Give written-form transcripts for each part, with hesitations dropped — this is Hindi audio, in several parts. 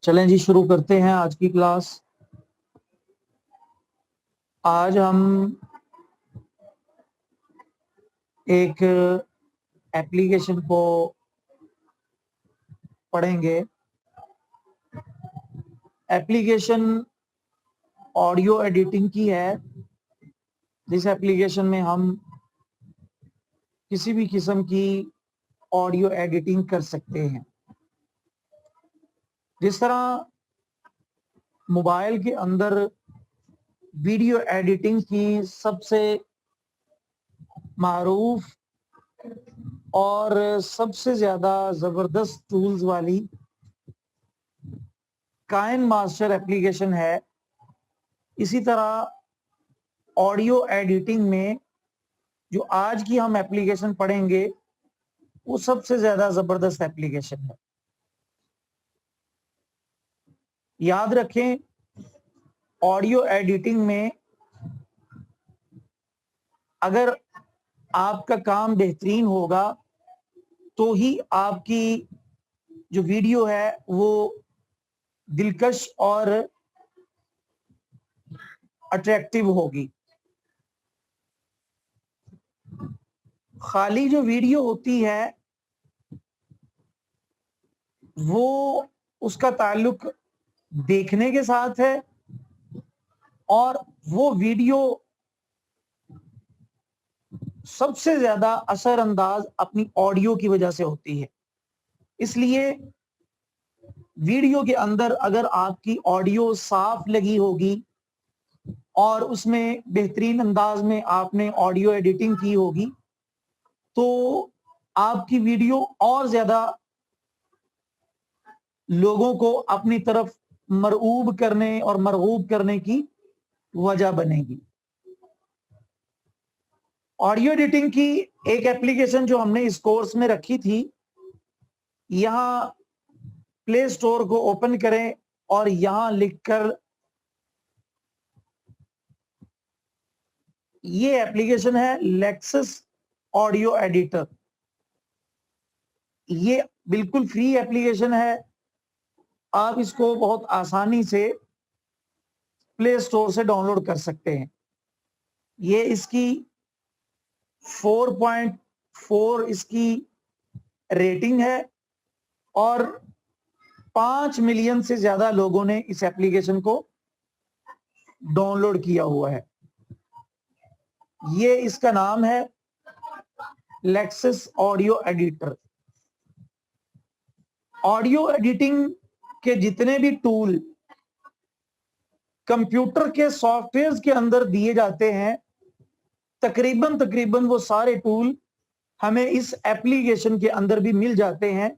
चलें जी, शुरू करते हैं आज की क्लास। आज हम एक एप्लीकेशन को पढ़ेंगे। एप्लीकेशन ऑडियो एडिटिंग की है। जिस एप्लीकेशन में हम किसी भी किस्म की ऑडियो एडिटिंग कर सकते हैं। जिस तरह मोबाइल के अंदर वीडियो एडिटिंग की सबसे मारूफ और सबसे ज्यादा जबरदस्त टूल्स वाली काइन मास्टर एप्लीकेशन है, इसी तरह ऑडियो एडिटिंग में जो आज की हम एप्लीकेशन पढ़ेंगे वो सबसे ज्यादा जबरदस्त एप्लीकेशन है। याद रखें, ऑडियो एडिटिंग में अगर आपका काम बेहतरीन होगा तो ही आपकी जो वीडियो है वो दिलकश और अट्रैक्टिव होगी। खाली जो वीडियो होती है वो उसका ताल्लुक देखने के साथ है और वो वीडियो सबसे ज्यादा असरअंदाज अपनी ऑडियो की वजह से होती है। इसलिए वीडियो के अंदर अगर आपकी ऑडियो साफ लगी होगी और उसमें बेहतरीन अंदाज में आपने ऑडियो एडिटिंग की होगी तो आपकी वीडियो और ज्यादा लोगों को अपनी तरफ मरऊब करने और मरगूब करने की वजह बनेगी। ऑडियो एडिटिंग की एक एप्लीकेशन जो हमने इस कोर्स में रखी थी, यहां प्ले स्टोर को ओपन करें और यहां लिखकर ये एप्लीकेशन है लेक्सस ऑडियो एडिटर। ये बिल्कुल फ्री एप्लीकेशन है। आप इसको बहुत आसानी से प्ले स्टोर से डाउनलोड कर सकते हैं। ये इसकी 4.4 इसकी रेटिंग है और 5 मिलियन से ज्यादा लोगों ने इस एप्लीकेशन को डाउनलोड किया हुआ है। ये इसका नाम है Lexus audio editor. Audio editing के जितने भी टूल कंप्यूटर के सॉफ्टवेयर के अंदर दिए जाते हैं, तकरीबन वो सारे टूल हमें इस एप्लीकेशन के अंदर भी मिल जाते हैं,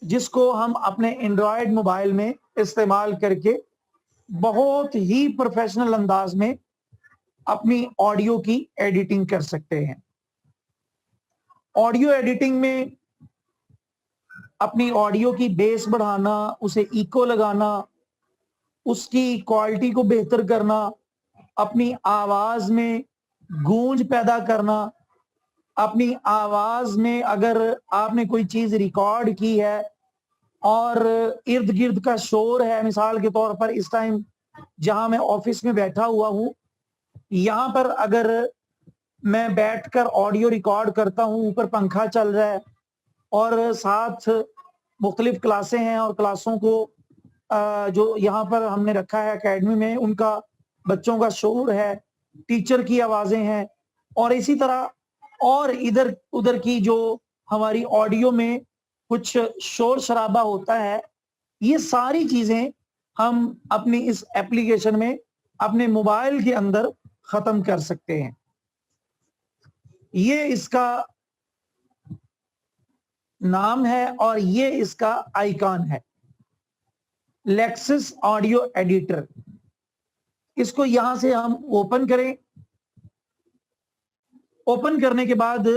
जिसको हम अपने एंड्रॉयड मोबाइल में इस्तेमाल करके बहुत ही प्रोफेशनल अंदाज में अपनी ऑडियो की एडिटिंग कर सकते हैं। ऑडियो एडिटिंग में अपनी ऑडियो की बेस बढ़ाना, उसे इको लगाना, उसकी क्वालिटी को बेहतर करना, अपनी आवाज में गूंज पैदा करना, अपनी आवाज में अगर आपने कोई चीज रिकॉर्ड की है और इर्द गिर्द का शोर है, मिसाल के तौर पर इस टाइम जहां मैं ऑफिस में बैठा हुआ हूं, यहां पर अगर मैं बैठकर ऑडियो रिकॉर्ड करता हूं, ऊपर पंखा चल रहा है और साथ मुख्तलिफ क्लासें हैं और क्लासों को जो यहाँ पर हमने रखा है एकेडमी में, उनका बच्चों का शोर है, टीचर की आवाजें हैं और इसी तरह और इधर उधर की जो हमारी ऑडियो में कुछ शोर शराबा होता है, ये सारी चीजें हम अपनी इस एप्लीकेशन में अपने मोबाइल के अंदर खत्म कर सकते हैं। ये इसका नाम है और ये इसका आइकॉन है, लेक्सस ऑडियो एडिटर। इसको यहां से हम ओपन करें। ओपन करने के बाद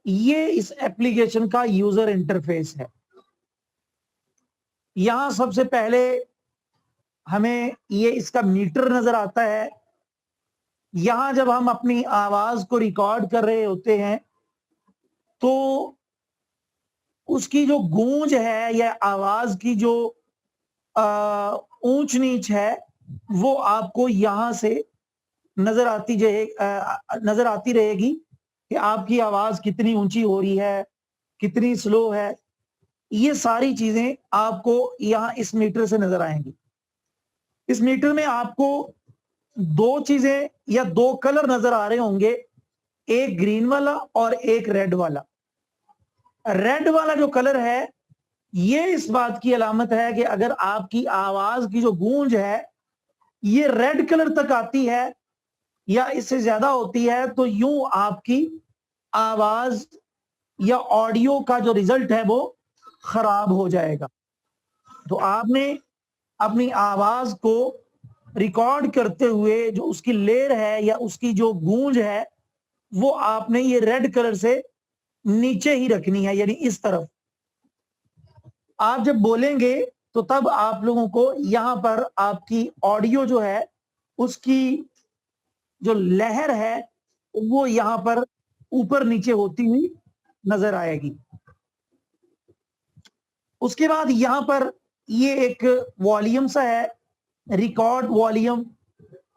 ये इस एप्लीकेशन का यूजर इंटरफेस है। यहां सबसे पहले हमें ये इसका मीटर नजर आता है। यहां जब हम अपनी आवाज को रिकॉर्ड कर रहे होते हैं तो उसकी जो गूंज है या आवाज की जो ऊंच नीच है वो आपको यहां से नजर आती रहेगी कि आपकी आवाज कितनी ऊंची हो रही है, कितनी स्लो है। ये सारी चीजें आपको यहां इस मीटर से नजर आएंगी। इस मीटर में आपको दो चीजें या दो कलर नजर आ रहे होंगे, एक ग्रीन वाला और एक रेड वाला। रेड वाला जो कलर है ये इस बात की अलामत है कि अगर आपकी आवाज की जो गूंज है ये रेड कलर तक आती है या इससे ज्यादा होती है तो यूं आपकी आवाज या ऑडियो का जो रिजल्ट है वो खराब हो जाएगा। तो आपने अपनी आवाज को रिकॉर्ड करते हुए जो उसकी लेयर है या उसकी जो गूंज है वो आपने ये रेड कलर से नीचे ही रखनी है, यानी इस तरफ। आप जब बोलेंगे तो तब आप लोगों को यहां पर आपकी ऑडियो जो है उसकी जो लहर है वो यहां पर ऊपर नीचे होती हुई नजर आएगी। उसके बाद यहां पर ये एक वॉल्यूम सा है, रिकॉर्ड वॉल्यूम।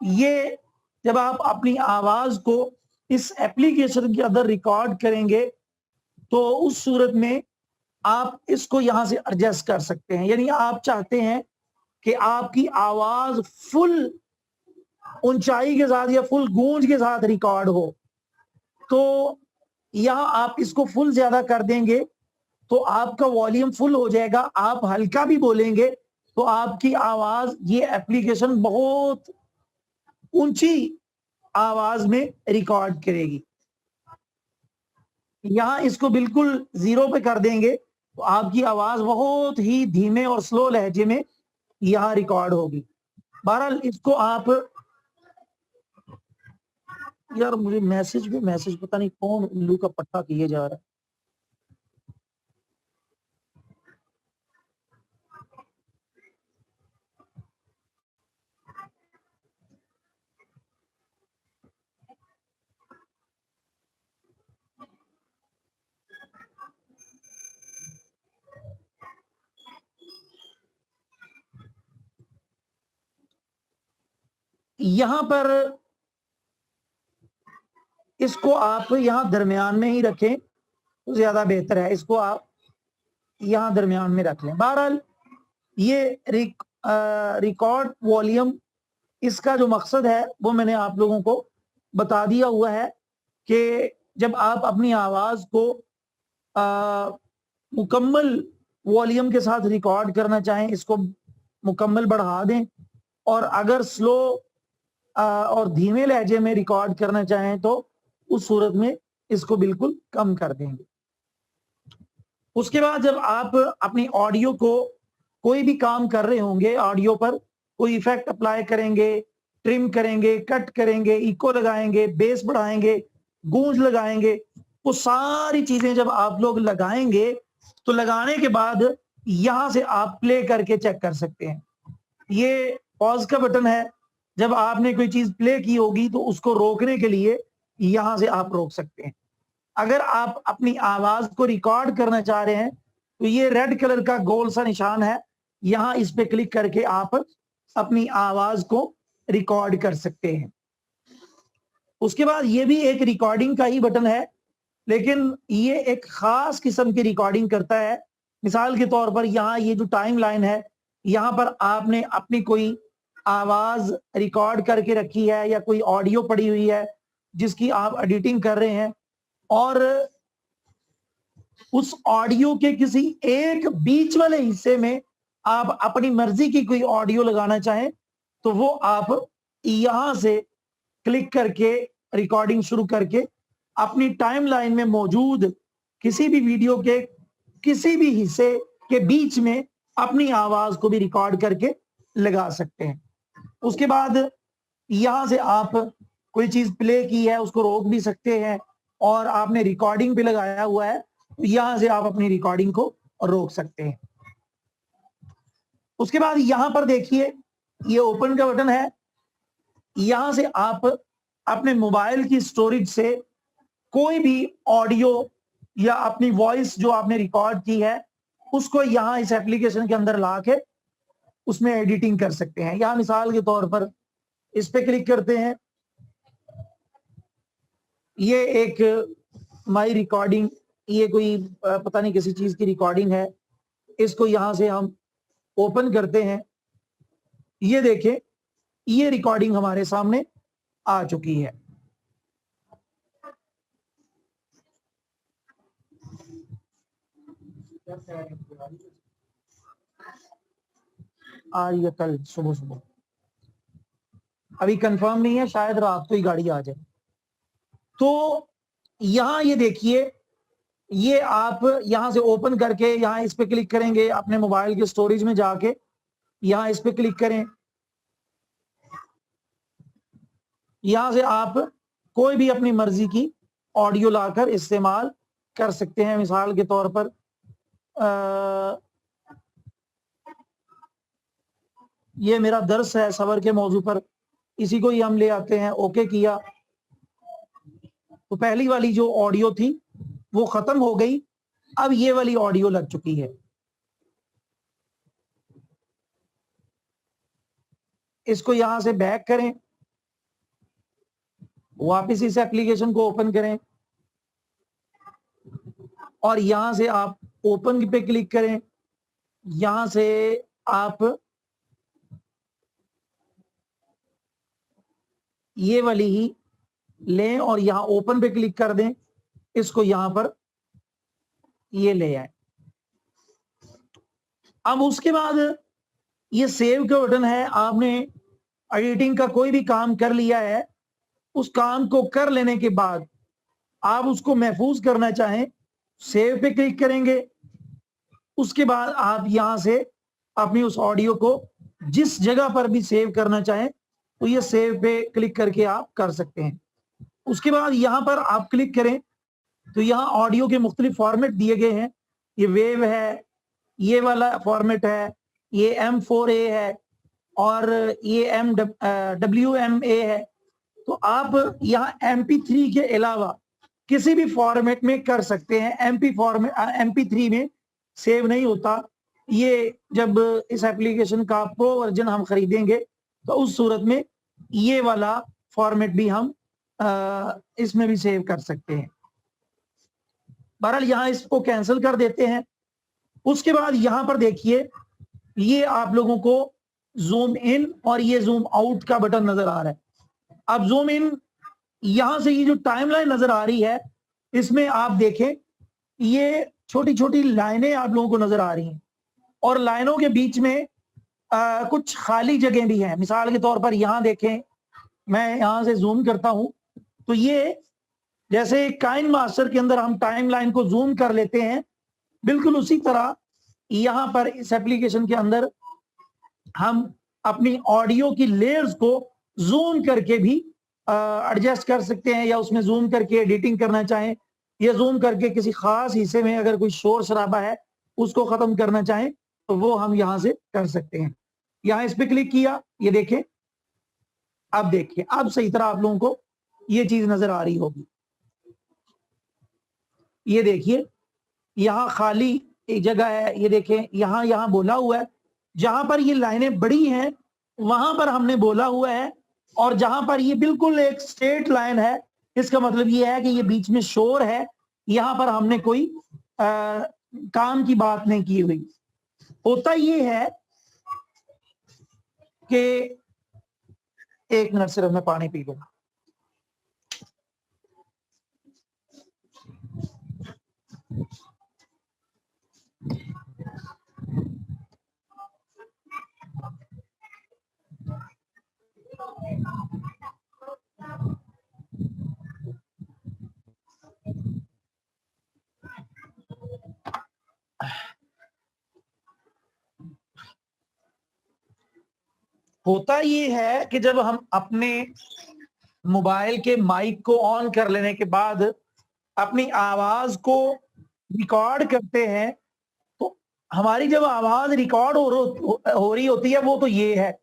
ये जब आप अपनी आवाज को इस एप्लीकेशन के अंदर रिकॉर्ड करेंगे तो उस सूरत में आप इसको यहां से एडजस्ट कर सकते हैं। यानी आप चाहते हैं कि आपकी आवाज फुल ऊंचाई के साथ या फुल गूंज के साथ रिकॉर्ड हो, तो यहां आप इसको फुल ज्यादा कर देंगे तो आपका वॉल्यूम फुल हो जाएगा। आप हल्का भी बोलेंगे तो आपकी आवाज ये एप्लीकेशन बहुत ऊंची आवाज में रिकॉर्ड करेगी। यहां इसको बिल्कुल 0 पे कर देंगे तो आपकी आवाज बहुत ही धीमे और स्लो लहजे में यहां रिकॉर्ड होगी। बहरहाल इसको आप, यार मुझे मैसेज पे मैसेज पता नहीं कौन उल्लू का पट्टा किए जा रहा है। यहां पर इसको आप यहां दरमियान में ही रखें तो ज्यादा बेहतर है। इसको आप यहां दरमियान में रख लें। बहरहाल ये रिकॉर्ड वॉल्यूम, इसका जो मकसद है वो मैंने आप लोगों को बता दिया हुआ है कि जब आप अपनी आवाज को मुकम्मल वॉल्यूम के साथ रिकॉर्ड करना चाहें इसको मुकम्मल बढ़ा दें, और अगर स्लो और धीमे लहजे में रिकॉर्ड करना चाहें तो उस सूरत में इसको बिल्कुल कम कर देंगे। उसके बाद जब आप अपनी ऑडियो को कोई भी काम कर रहे होंगे, ऑडियो पर कोई इफेक्ट अप्लाई करेंगे, ट्रिम करेंगे, कट करेंगे, इको लगाएंगे, बेस बढ़ाएंगे, गूंज लगाएंगे, वो सारी चीजें जब आप लोग लगाएंगे तो लगाने के बाद यहां से आप प्ले करके चेक कर सकते हैं। ये पॉज का बटन है, जब आपने कोई चीज प्ले की होगी तो उसको रोकने के लिए यहां से आप रोक सकते हैं। अगर आप अपनी आवाज को रिकॉर्ड करना चाह रहे हैं तो ये रेड कलर का गोल सा निशान है, यहां इस पे क्लिक करके आप अपनी आवाज को रिकॉर्ड कर सकते हैं। उसके बाद ये भी एक रिकॉर्डिंग का ही बटन है, लेकिन ये एक खास किस्म की रिकॉर्डिंग करता है। मिसाल के तौर पर यहाँ ये जो टाइम लाइन है, यहाँ पर आपने अपनी कोई आवाज रिकॉर्ड करके रखी है या कोई ऑडियो पड़ी हुई है जिसकी आप एडिटिंग कर रहे हैं, और उस ऑडियो के किसी एक बीच वाले हिस्से में आप अपनी मर्जी की कोई ऑडियो लगाना चाहें तो वो आप यहां से क्लिक करके रिकॉर्डिंग शुरू करके अपनी टाइमलाइन में मौजूद किसी भी वीडियो के किसी भी हिस्से के बीच में अपनी आवाज को भी रिकॉर्ड करके लगा सकते हैं। उसके बाद यहां से आप कोई चीज प्ले की है उसको रोक भी सकते हैं, और आपने रिकॉर्डिंग भी लगाया हुआ है तो यहां से आप अपनी रिकॉर्डिंग को रोक सकते हैं। उसके बाद यहां पर देखिए ये ओपन का बटन है, यहां से आप अपने मोबाइल की स्टोरेज से कोई भी ऑडियो या अपनी वॉइस जो आपने रिकॉर्ड की है उसको यहां इस एप्लीकेशन के अंदर ला के उसमें एडिटिंग कर सकते हैं। यहाँ मिसाल के तौर पर इस पे क्लिक करते हैं, ये एक माई रिकॉर्डिंग, ये कोई पता नहीं किसी चीज की रिकॉर्डिंग है, इसको यहां से हम ओपन करते हैं। ये देखें, ये रिकॉर्डिंग हमारे सामने आ चुकी है। आज या कल सुबह सुबह, अभी कंफर्म नहीं है, शायद रात को ही गाड़ी आ जाए। तो यहां ये देखिए, ये आप यहां से ओपन करके यहां इस पे क्लिक करेंगे, अपने मोबाइल के स्टोरेज में जाके यहां इस पे क्लिक करें। यहां से आप कोई भी अपनी मर्जी की ऑडियो लाकर इस्तेमाल कर सकते हैं। मिसाल के तौर पर ये मेरा दर्स है सबर के मौजू पर, इसी को ही हम ले आते हैं। ओके किया तो पहली वाली जो ऑडियो थी वो खत्म हो गई, अब ये वाली ऑडियो लग चुकी है। इसको यहां से बैक करें, वापस इस एप्लीकेशन को ओपन करें और यहां से आप ओपन पे क्लिक करें। यहां से आप ये वाली ही लें और यहां ओपन पे क्लिक कर दें, इसको यहां पर ये ले आए। अब उसके बाद ये सेव का बटन है, आपने एडिटिंग का कोई भी काम कर लिया है, उस काम को कर लेने के बाद आप उसको महफूज करना चाहें, सेव पे क्लिक करेंगे। उसके बाद आप यहां से अपनी उस ऑडियो को जिस जगह पर भी सेव करना चाहें तो ये सेव पे क्लिक करके आप कर सकते हैं। उसके बाद यहां पर आप क्लिक करें तो यहाँ ऑडियो के मुख्तलिफ फॉर्मेट दिए गए हैं। ये वेव है, ये वाला फॉर्मेट है, ये M4A है और ये WMA है। तो आप यहाँ MP3 के अलावा किसी भी फॉर्मेट में कर सकते हैं। MP3 में सेव नहीं होता। ये जब इस एप्लीकेशन का प्रो वर्जन हम खरीदेंगे तो उस सूरत में ये वाला फॉर्मेट भी हम इसमें भी सेव कर सकते हैं। बहरहाल यहाँ इसको कैंसिल कर देते हैं। उसके बाद यहां पर देखिए, ये आप लोगों को जूम इन और ये जूम आउट का बटन नजर आ रहा है। अब जूम इन, यहां से ये जो टाइमलाइन नजर आ रही है, इसमें आप देखें ये छोटी छोटी लाइनें आप लोगों को नजर आ रही हैं और लाइनों के बीच में कुछ खाली जगह भी हैं। मिसाल के तौर पर यहां देखें, मैं यहां से जूम करता हूं तो ये जैसे काइन मास्टर के अंदर हम टाइमलाइन को जूम कर लेते हैं, बिल्कुल उसी तरह यहां पर इस एप्लीकेशन के अंदर हम अपनी ऑडियो की लेयर्स को जूम करके भी एडजस्ट कर सकते हैं, या उसमें जूम करके एडिटिंग करना चाहें या जूम करके किसी खास हिस्से में अगर कोई शोर शराबा है उसको खत्म करना चाहें तो वो हम यहां से कर सकते हैं। यहां इस पे क्लिक किया, ये देखें, अब देखिए, अब सही तरह आप लोगों को ये चीज नजर आ रही होगी। ये देखिए, यहाँ खाली एक जगह है, ये देखें, यहाँ बोला हुआ है। जहां पर ये लाइनें बड़ी हैं वहां पर हमने बोला हुआ है, और जहां पर ये बिल्कुल एक स्ट्रेट लाइन है, इसका मतलब ये है कि ये बीच में शोर है, यहां पर हमने कोई काम की बात नहीं की हुई। होता ये है कि, एक मिनट सिर्फ मैं पानी पी लूंगा। होता ये है कि जब हम अपने मोबाइल के माइक को ऑन कर लेने के बाद अपनी आवाज को रिकॉर्ड करते हैं तो हमारी जब आवाज रिकॉर्ड हो रही होती है वो तो ये है,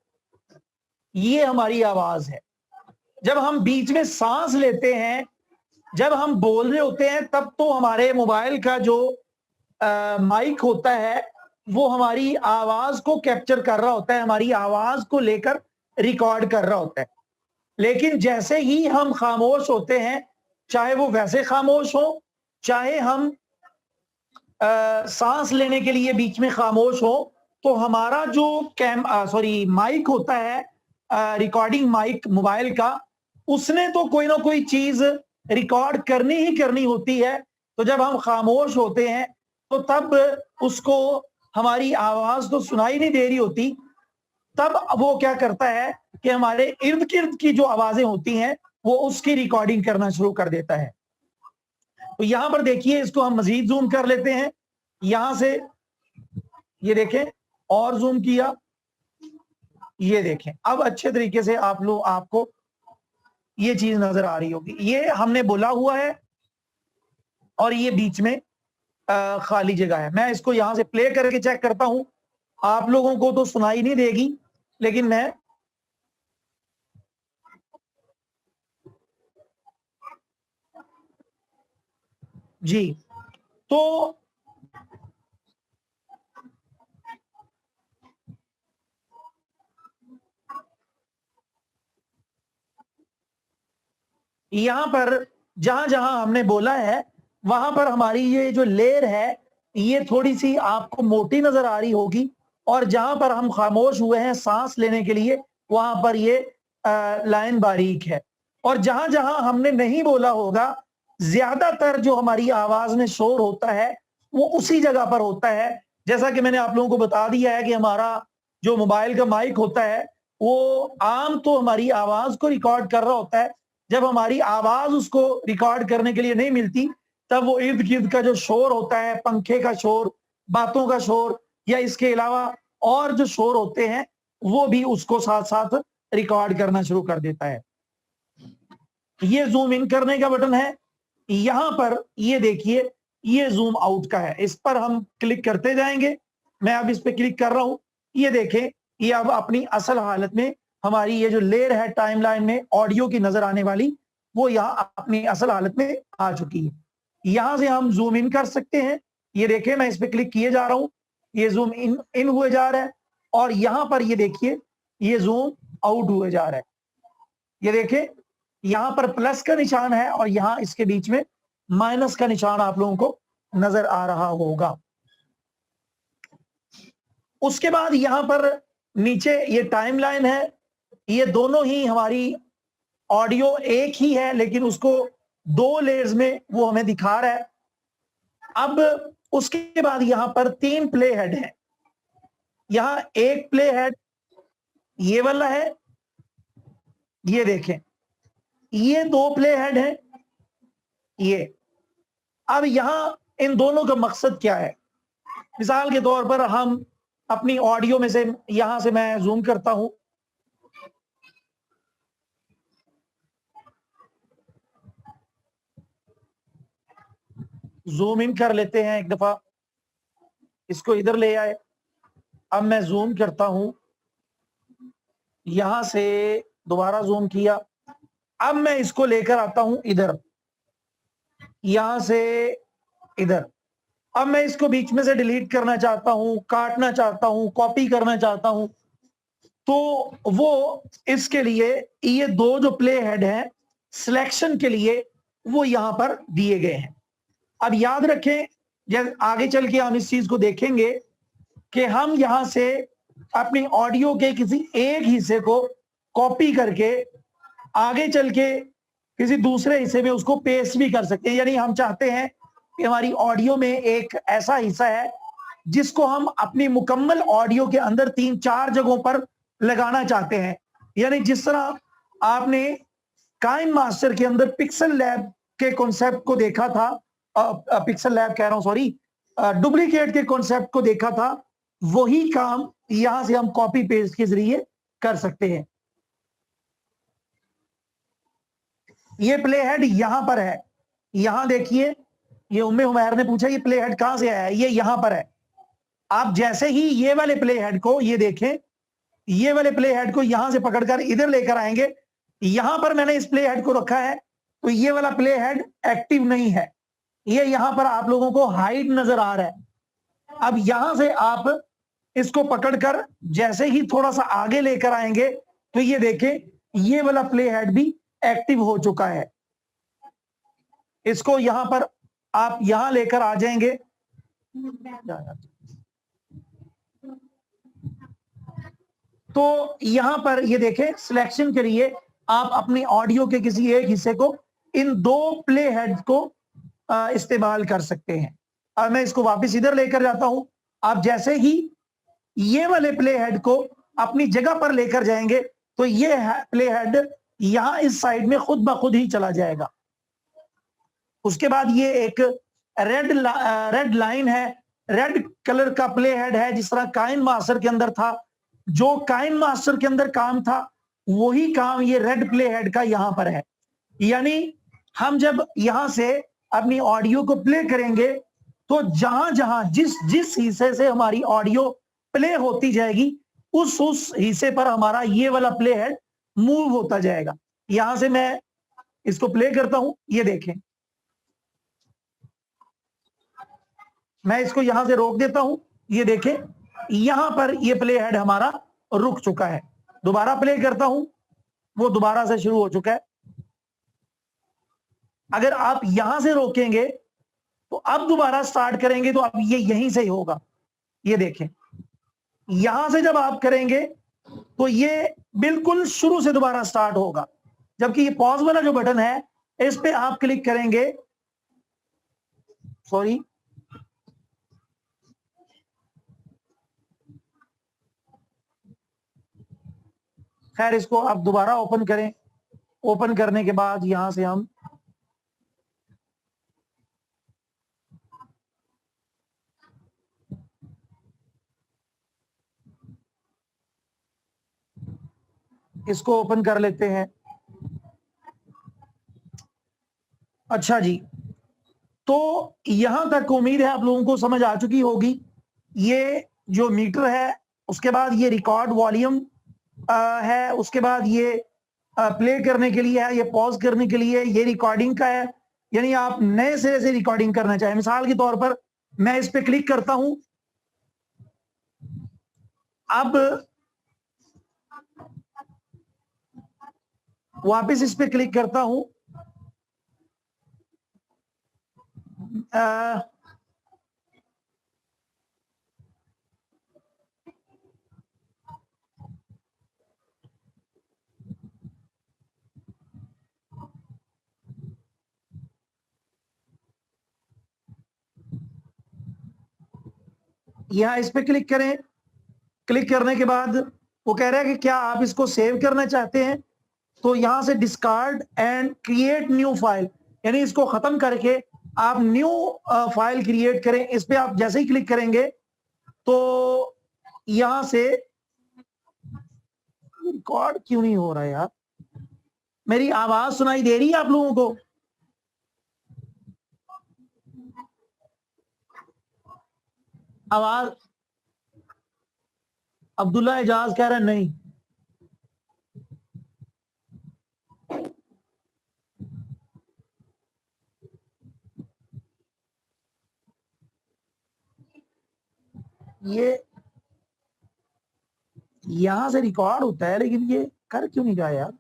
ये हमारी आवाज है। जब हम बीच में सांस लेते हैं, जब हम बोल रहे होते हैं, तब तो हमारे मोबाइल का जो माइक होता है वो हमारी आवाज को कैप्चर कर रहा होता है, हमारी आवाज को लेकर रिकॉर्ड कर रहा होता है। लेकिन जैसे ही हम खामोश होते हैं, चाहे वो वैसे खामोश हो, चाहे हम सांस लेने के लिए बीच में खामोश हो, तो हमारा जो माइक होता है, रिकॉर्डिंग माइक मोबाइल का, उसने तो कोई ना कोई चीज रिकॉर्ड करनी ही करनी होती है। तो जब हम खामोश होते हैं तो तब उसको हमारी आवाज तो सुनाई नहीं दे रही होती, तब वो क्या करता है कि हमारे इर्द गिर्द की जो आवाजें होती हैं वो उसकी रिकॉर्डिंग करना शुरू कर देता है। तो यहां पर देखिए, इसको हम मजीद जूम कर लेते हैं। यहां से ये देखें, और जूम किया, ये देखें, अब अच्छे तरीके से आपको ये चीज नजर आ रही होगी। ये हमने बोला हुआ है और ये बीच में खाली जगह है। मैं इसको यहां से प्ले करके चेक करता हूं। आप लोगों को तो सुनाई नहीं देगी, लेकिन मैं जी, तो यहां पर जहां जहां हमने बोला है, वहां पर हमारी ये जो लेयर है, ये थोड़ी सी आपको मोटी नजर आ रही होगी, और जहां पर हम खामोश हुए हैं सांस लेने के लिए, वहां पर ये लाइन बारीक है। और जहां जहां हमने नहीं बोला होगा, ज्यादातर जो हमारी आवाज में शोर होता है वो उसी जगह पर होता है। जैसा कि मैंने आप लोगों को बता दिया है कि हमारा जो मोबाइल का माइक होता है, वो आम तो हमारी आवाज को रिकॉर्ड कर रहा होता है। जब हमारी आवाज उसको रिकॉर्ड करने के लिए नहीं मिलती, तब वो इर्द गिर्द का जो शोर होता है, पंखे का शोर, बातों का शोर, या इसके अलावा और जो शोर होते हैं, वो भी उसको साथ साथ रिकॉर्ड करना शुरू कर देता है। ये जूम इन करने का बटन है। यहां पर ये देखिए, ये जूम आउट का है। इस पर हम क्लिक करते जाएंगे। मैं अब इस पे क्लिक कर रहा हूं। ये देखें, ये अब अपनी असल हालत में हमारी ये जो लेयर है टाइमलाइन में ऑडियो की नजर आने वाली, वो यहां अपनी असल हालत में आ चुकी है। यहां से हम जूम इन कर सकते हैं। ये देखें, मैं इस पे क्लिक किए जा रहा हूं, ये जूम इन इन हुए जा रहा है, और यहां पर ये देखिए, ये जूम आउट हुए जा रहा है। ये देखें, यहां पर प्लस का निशान है और यहां इसके बीच में माइनस का निशान आप लोगों को नजर आ रहा होगा। उसके बाद यहां पर नीचे ये टाइमलाइन है। ये दोनों ही हमारी ऑडियो एक ही है, लेकिन उसको दो लेयर्स में वो हमें दिखा रहा है। अब उसके बाद यहां पर 3 प्ले हेड हैं। यहां एक प्ले हेड ये वाला है, ये देखें, ये 2 प्ले हेड हैं, ये। अब यहां इन दोनों का मकसद क्या है? मिसाल के तौर पर हम अपनी ऑडियो में से, यहां से मैं जूम करता हूं, जूम इन कर लेते हैं एक दफा, इसको इधर ले आए। अब मैं जूम करता हूं, यहां से दोबारा जूम किया। अब मैं इसको लेकर आता हूं इधर, यहां से इधर। अब मैं इसको बीच में से डिलीट करना चाहता हूं, काटना चाहता हूं, कॉपी करना चाहता हूं, तो वो इसके लिए ये 2 जो प्ले हेड हैं सिलेक्शन के लिए, वो यहां पर दिए गए हैं। अब याद रखें, जब आगे चल के हम इस चीज को देखेंगे कि हम यहां से अपनी ऑडियो के किसी एक हिस्से को कॉपी करके आगे चल के किसी दूसरे हिस्से में उसको पेस्ट भी कर सकते हैं। यानी हम चाहते हैं कि हमारी ऑडियो में एक ऐसा हिस्सा है जिसको हम अपनी मुकम्मल ऑडियो के अंदर 3-4 जगहों पर लगाना चाहते हैं। यानी जिस तरह आपने काइम मास्टर के अंदर पिक्सल लैब के कॉन्सेप्ट को देखा था, पिक्सल लैब कह रहा हूं, सॉरी, डुप्लीकेट के कॉन्सेप्ट को देखा था, वही काम यहां से हम कॉपी पेस्ट के जरिए कर सकते हैं। ये प्ले हेड यहां पर है, यहां देखिए, ये उम्मे हुमैर ने पूछा ये प्ले हेड कहां से आया है, ये यहां पर है। आप जैसे ही ये वाले प्ले हेड को, ये देखें, ये वाले प्ले हेड को यहां से पकड़कर इधर लेकर आएंगे, यहां पर मैंने इस प्ले हेड को रखा है, तो ये वाला प्ले हेड एक्टिव नहीं है, ये यहां पर आप लोगों को हाइड नजर आ रहा है। अब यहां से आप इसको पकड़कर जैसे ही थोड़ा सा आगे लेकर आएंगे तो ये देखें ये वाला प्ले हेड भी एक्टिव हो चुका है। इसको यहां पर आप यहां लेकर आ जाएंगे, तो यहां पर ये देखें सिलेक्शन के लिए आप अपनी ऑडियो के किसी एक हिस्से को इन दो प्ले हेड को इस्तेमाल कर सकते हैं। अब मैं इसको वापस इधर लेकर जाता हूं। आप जैसे ही ये वाले प्ले हेड को अपनी जगह पर लेकर जाएंगे तो ये प्ले हेड यहां इस साइड में खुद ब खुद ही चला जाएगा। उसके बाद ये एक रेड लाइन है, रेड कलर का प्ले हेड है, जिस तरह काइन मास्टर के अंदर था। जो काइन मास्टर के अंदर काम था वही काम ये रेड प्ले हेड का यहां पर है। यानी हम जब यहां से अपनी ऑडियो को प्ले करेंगे तो जहां जहां जिस हिस्से से हमारी ऑडियो प्ले होती जाएगी उस हिस्से पर हमारा ये वाला प्ले हेड मूव होता जाएगा। यहां से मैं इसको प्ले करता हूं, ये देखें मैं इसको यहां से रोक देता हूं, ये देखें यहां पर ये प्ले हेड हमारा रुक चुका है। दोबारा प्ले करता हूं, वो दोबारा से शुरू हो चुका है। अगर आप यहां से रोकेंगे तो अब दोबारा स्टार्ट करेंगे तो अब ये यहीं से ही होगा। ये देखें यहां से जब आप करेंगे तो ये बिल्कुल शुरू से दोबारा स्टार्ट होगा। जबकि ये पॉज वाला जो बटन है इस पे आप क्लिक करेंगे, सॉरी खैर इसको आप दोबारा ओपन करें। ओपन करने के बाद यहां से हम इसको ओपन कर लेते हैं। अच्छा जी, तो यहां तक उम्मीद है आप लोगों को समझ आ चुकी होगी। ये जो मीटर है, उसके बाद ये रिकॉर्ड वॉल्यूम है, उसके बाद ये प्ले करने के लिए है, ये पॉज करने के लिए, ये रिकॉर्डिंग का है। यानी आप नए सिरे से रिकॉर्डिंग करना चाहें, मिसाल के तौर पर मैं इस पे क्लिक करता हूं। अब वापस इस पे क्लिक करता हूं। यहां इस पे क्लिक करें। क्लिक करने के बाद वो कह रहा है कि क्या आप इसको सेव करना चाहते हैं, तो यहां से discard and create new file, यानी इसको खत्म करके आप न्यू फाइल क्रिएट करें। इस पे आप जैसे ही क्लिक करेंगे तो यहां से रिकॉर्ड क्यों नहीं हो रहा है यार, मेरी आवाज सुनाई दे रही है आप लोगों को? आवाज अब्दुल्ला एजाज कह रहा है नहीं। ये यहां से रिकॉर्ड होता है लेकिन ये कर क्यों नहीं रहा यार?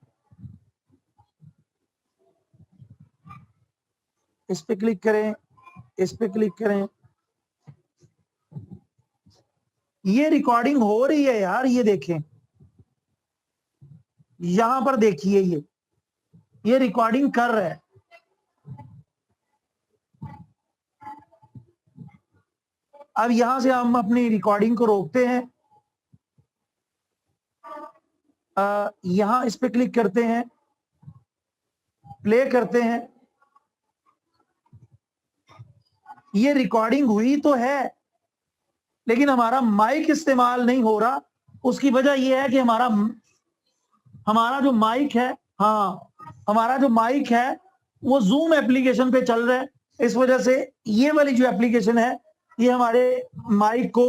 इस पे क्लिक करें, इस पे क्लिक करें, ये रिकॉर्डिंग हो रही है यार। ये देखें यहां पर देखिए ये रिकॉर्डिंग कर रहा है। अब यहां से हम अपनी रिकॉर्डिंग को रोकते हैं। यहां इस पे क्लिक करते हैं, प्ले करते हैं। ये रिकॉर्डिंग हुई तो है लेकिन हमारा माइक इस्तेमाल नहीं हो रहा। उसकी वजह यह है कि हमारा जो माइक है, हाँ हमारा जो माइक है वो जूम एप्लीकेशन पे चल रहा है। इस वजह से ये वाली जो एप्लीकेशन है ये हमारे माइक को,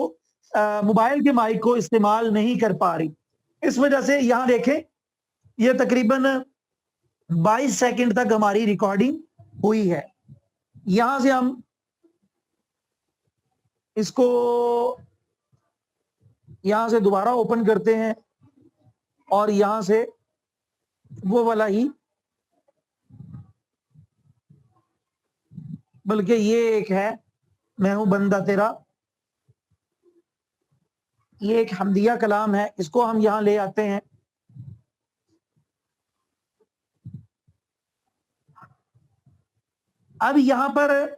मोबाइल के माइक को इस्तेमाल नहीं कर पा रही। इस वजह से यहां देखें ये तकरीबन 22 सेकंड तक हमारी रिकॉर्डिंग हुई है। यहां से हम इसको यहां से दोबारा ओपन करते हैं और यहां से वो वाला ही, बल्कि ये एक है मैं हूं बंदा तेरा, ये एक हमदिया कलाम है, इसको हम यहां ले आते हैं। अब यहां पर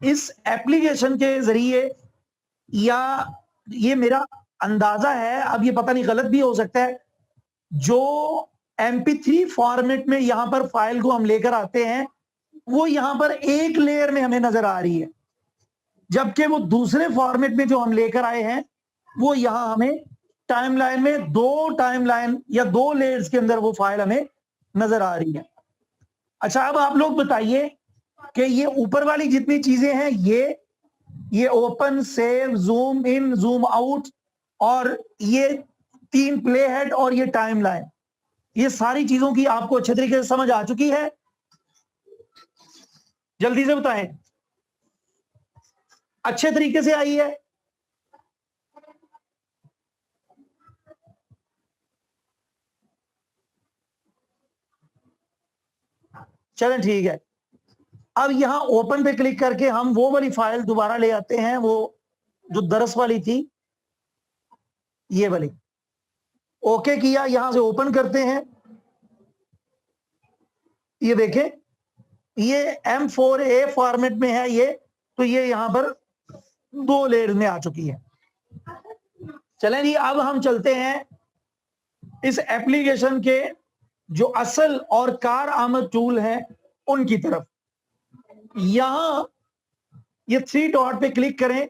इस एप्लीकेशन के जरिए, या ये मेरा अंदाजा है, अब ये पता नहीं गलत भी हो सकता है, जो MP3 फॉर्मेट में यहां पर फाइल को हम लेकर आते हैं वो यहां पर एक लेयर में हमें नजर आ रही है, जबकि वो दूसरे फॉर्मेट में जो हम लेकर आए हैं वो यहां हमें टाइमलाइन में, दो टाइमलाइन या दो लेयर्स के अंदर वो फाइल हमें नजर आ रही है। अच्छा, अब आप लोग बताइए कि ये ऊपर वाली जितनी चीजें हैं, ये open, save, zoom in, zoom out, और ये 3 प्ले हेड और ये टाइमलाइन, ये सारी चीजों की आपको अच्छे तरीके से समझ आ चुकी है? जल्दी से बताएं, अच्छे तरीके से आई है? चलें, ठीक है। अब यहां ओपन पे क्लिक करके हम वो वाली फाइल दोबारा ले आते हैं, वो जो दरस वाली थी, ये वाली। ओके किया, यहां से ओपन करते हैं, ये देखें, ये M4A फॉर्मेट में है ये, तो ये यहां पर दो लेयर में आ चुकी है। चलें जी, अब हम चलते हैं इस एप्लीकेशन के जो असल और कार आमद टूल है उनकी तरफ। यहां ये 3 डॉट पे क्लिक करें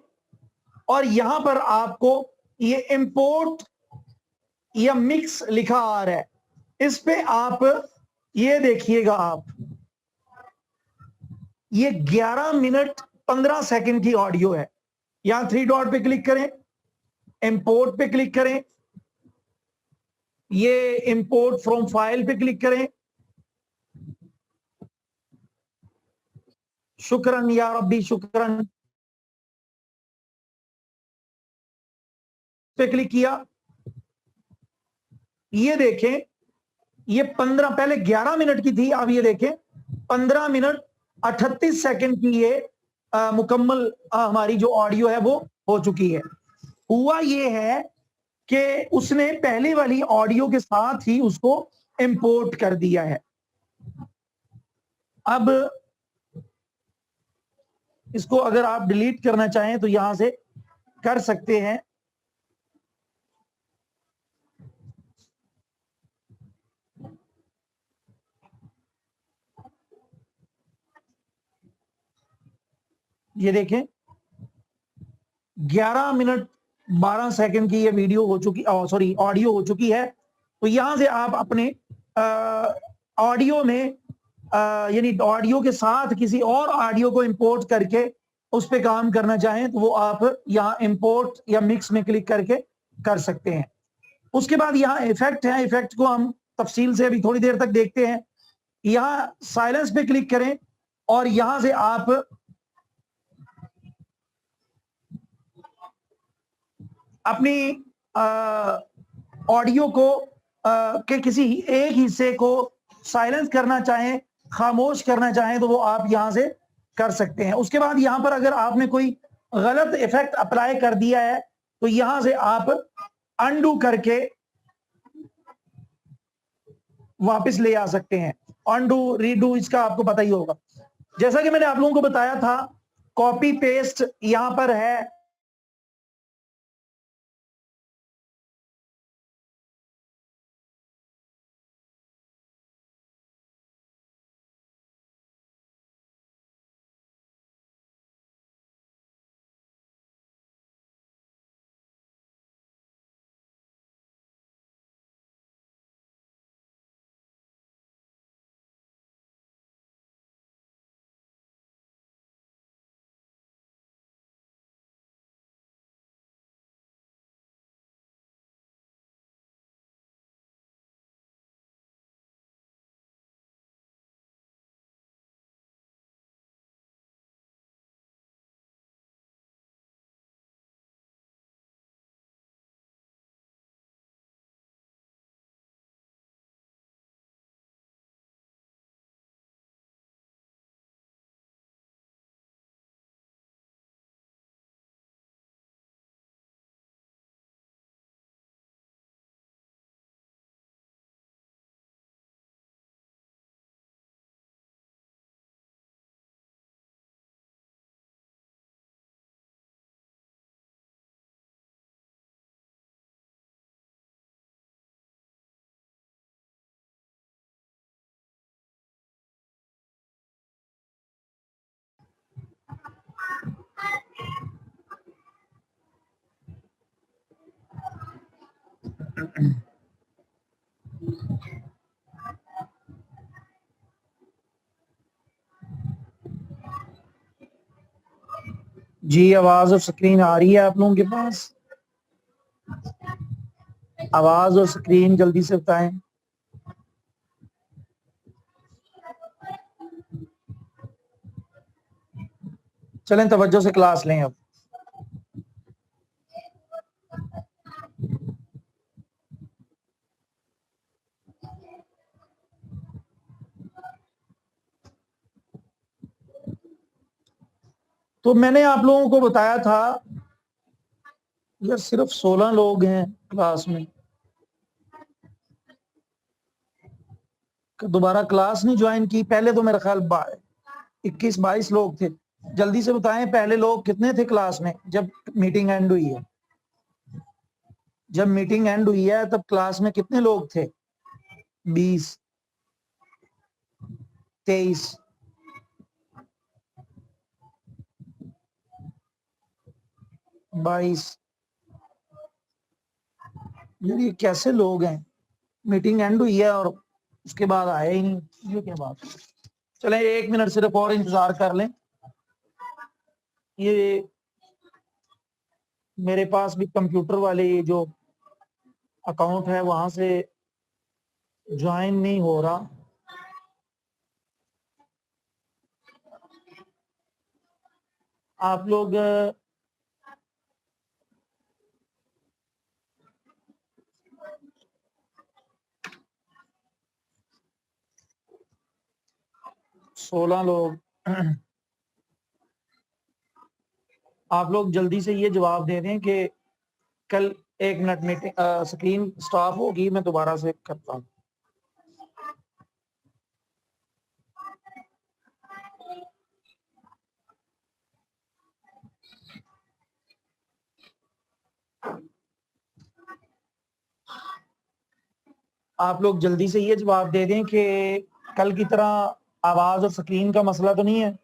और यहां पर आपको ये इंपोर्ट या मिक्स लिखा आ रहा है, इस पे आप ये देखिएगा, आप ये 11 मिनट 15 सेकंड की ऑडियो है। यहां 3 डॉट पे क्लिक करें, इंपोर्ट पे क्लिक करें, ये इंपोर्ट फ्रॉम फाइल पे क्लिक करें, शुक्रन या रब्बी शुक्रन पे क्लिक किया। ये देखें, ये 15, पहले 11 मिनट की थी, अब ये देखें 15 मिनट 38 सेकंड की ये मुकम्मल हमारी जो ऑडियो है वो हो चुकी है। हुआ ये है कि उसने पहले वाली ऑडियो के साथ ही उसको इंपोर्ट कर दिया है। अब इसको अगर आप डिलीट करना चाहें तो यहां से कर सकते हैं। ये देखें, 11 मिनट 12 सेकंड की ये वीडियो हो चुकी, सॉरी ऑडियो हो चुकी है। तो यहां से आप अपने ऑडियो में यानी ऑडियो के साथ किसी और ऑडियो को इंपोर्ट करके उस पर काम करना चाहें तो वो आप यहाँ इंपोर्ट या मिक्स में क्लिक करके कर सकते हैं। उसके बाद यहाँ इफेक्ट है, इफेक्ट को हम तफसील से अभी थोड़ी देर तक देखते हैं। यहाँ साइलेंस पे क्लिक करें और यहां से आप अपनी ऑडियो को के किसी एक हिस्से को साइलेंस करना चाहें, खामोश करना चाहें तो वो आप यहां से कर सकते हैं। उसके बाद यहां पर अगर आपने कोई गलत इफेक्ट अप्लाई कर दिया है तो यहां से आप अनडू करके वापस ले आ सकते हैं। अनडू, रीडू, इसका आपको पता ही होगा। जैसा कि मैंने आप लोगों को बताया था, कॉपी पेस्ट यहां पर है, जी आवाज और स्क्रीन आ रही है आप लोगों के पास? आवाज और स्क्रीन जल्दी से बताएं। चलें तवज्जो से क्लास लें अब। तो मैंने आप लोगों को बताया था यार सिर्फ 16 लोग हैं क्लास में, दोबारा क्लास नहीं ज्वाइन की। पहले तो मेरा ख्याल 21-22 लोग थे। जल्दी से बताएं पहले लोग कितने थे क्लास में जब मीटिंग एंड हुई है? जब मीटिंग एंड हुई है तब क्लास में कितने लोग थे? 20, 23, 22। ये कैसे लोग हैं? मीटिंग एंड हुई है और उसके बाद आए ही नहीं, ये क्या बात है? चलें 1 मिनट सिर्फ और इंतजार कर लें। ये मेरे पास भी कंप्यूटर वाले ये जो अकाउंट है वहां से ज्वाइन नहीं हो रहा। आप लोग सोलह लोग आप लोग जल्दी से ये जवाब दे दें कि कल 1 मिनट मीटिंग स्क्रीन स्टॉप होगी, मैं दोबारा से करता हूँ। आप लोग जल्दी से ये जवाब दे दें कि कल की तरह आवाज और स्क्रीन का मसला तो नहीं है?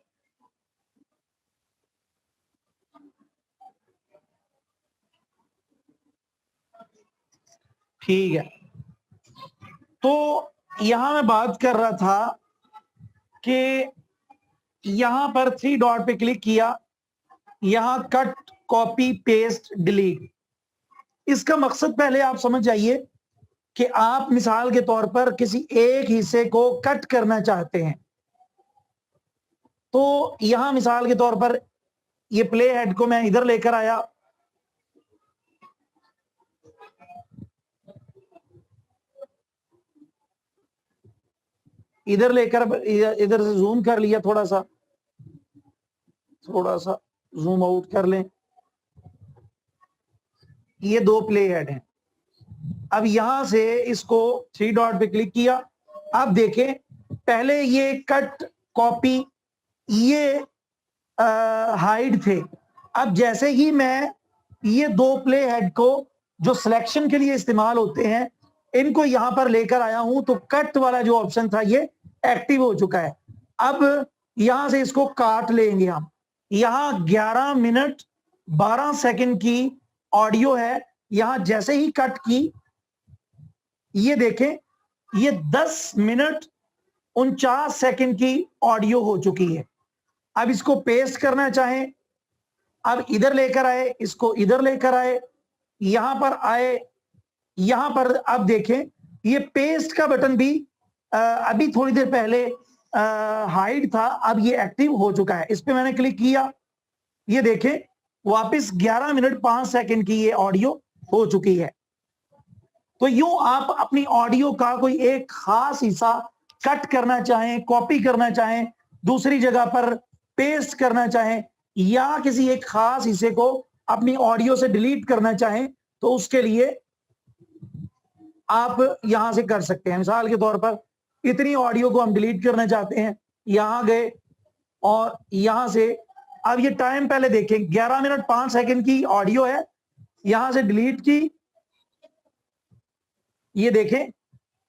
ठीक है। तो यहां मैं बात कर रहा था कि यहां पर 3 डॉट पे क्लिक किया, यहां कट, कॉपी, पेस्ट, डिलीट। इसका मकसद पहले आप समझ जाइए कि आप मिसाल के तौर पर किसी एक हिस्से को कट करना चाहते हैं। तो यहां मिसाल के तौर पर ये प्ले हेड को मैं इधर लेकर आया, इधर लेकर इधर से जूम कर लिया, थोड़ा सा जूम आउट कर लें। ये 2 प्ले हेड हैं। अब यहां से इसको 3 डॉट पे क्लिक किया। अब देखें पहले ये कट, कॉपी, ये हाइड थे। अब जैसे ही मैं ये 2 प्ले हेड को जो सिलेक्शन के लिए इस्तेमाल होते हैं इनको यहां पर लेकर आया हूं, तो कट वाला जो ऑप्शन था ये एक्टिव हो चुका है। अब यहां से इसको काट लेंगे हम। यहां 11 मिनट 12 सेकंड की ऑडियो है। यहां जैसे ही कट की, ये देखें ये 10 मिनट 49 सेकंड की ऑडियो हो चुकी है। अब इसको पेस्ट करना चाहें, अब इधर लेकर आए, इसको इधर लेकर आए, यहां पर आए, यहां पर अब देखें ये पेस्ट का बटन भी अभी थोड़ी देर पहले हाइड था, अब ये एक्टिव हो चुका है। इस पे मैंने क्लिक किया, ये देखें वापस 11 मिनट 5 सेकंड की ये ऑडियो हो चुकी है। तो यूं आप अपनी ऑडियो का कोई एक खास हिस्सा कट करना चाहें, कॉपी करना चाहें, दूसरी जगह पर पेस्ट करना चाहें, या किसी एक खास हिस्से को अपनी ऑडियो से डिलीट करना चाहें, तो उसके लिए आप यहां से कर सकते हैं। मिसाल के तौर पर इतनी ऑडियो को हम डिलीट करना चाहते हैं, यहां गए और यहां से अब ये टाइम पहले देखें 11 मिनट 5 सेकंड की ऑडियो है, यहां से डिलीट की, ये देखें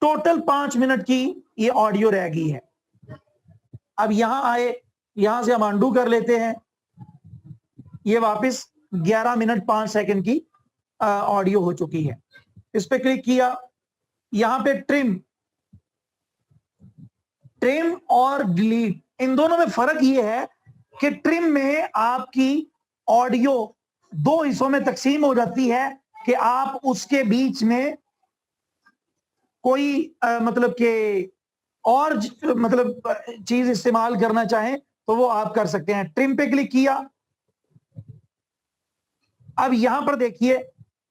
टोटल 5 मिनट की ये ऑडियो रह गई है। अब यहां आए, यहां से हम अंडू कर लेते हैं, ये वापस 11 मिनट 5 सेकंड की ऑडियो हो चुकी है। इस पे क्लिक किया, यहां पे ट्रिम और डिलीट, इन दोनों में फर्क ये है कि ट्रिम में आपकी ऑडियो दो हिस्सों में तकसीम हो जाती है कि आप उसके बीच में कोई मतलब के और मतलब चीज इस्तेमाल करना चाहें तो वो आप कर सकते हैं। ट्रिम पे क्लिक किया, अब यहां पर देखिए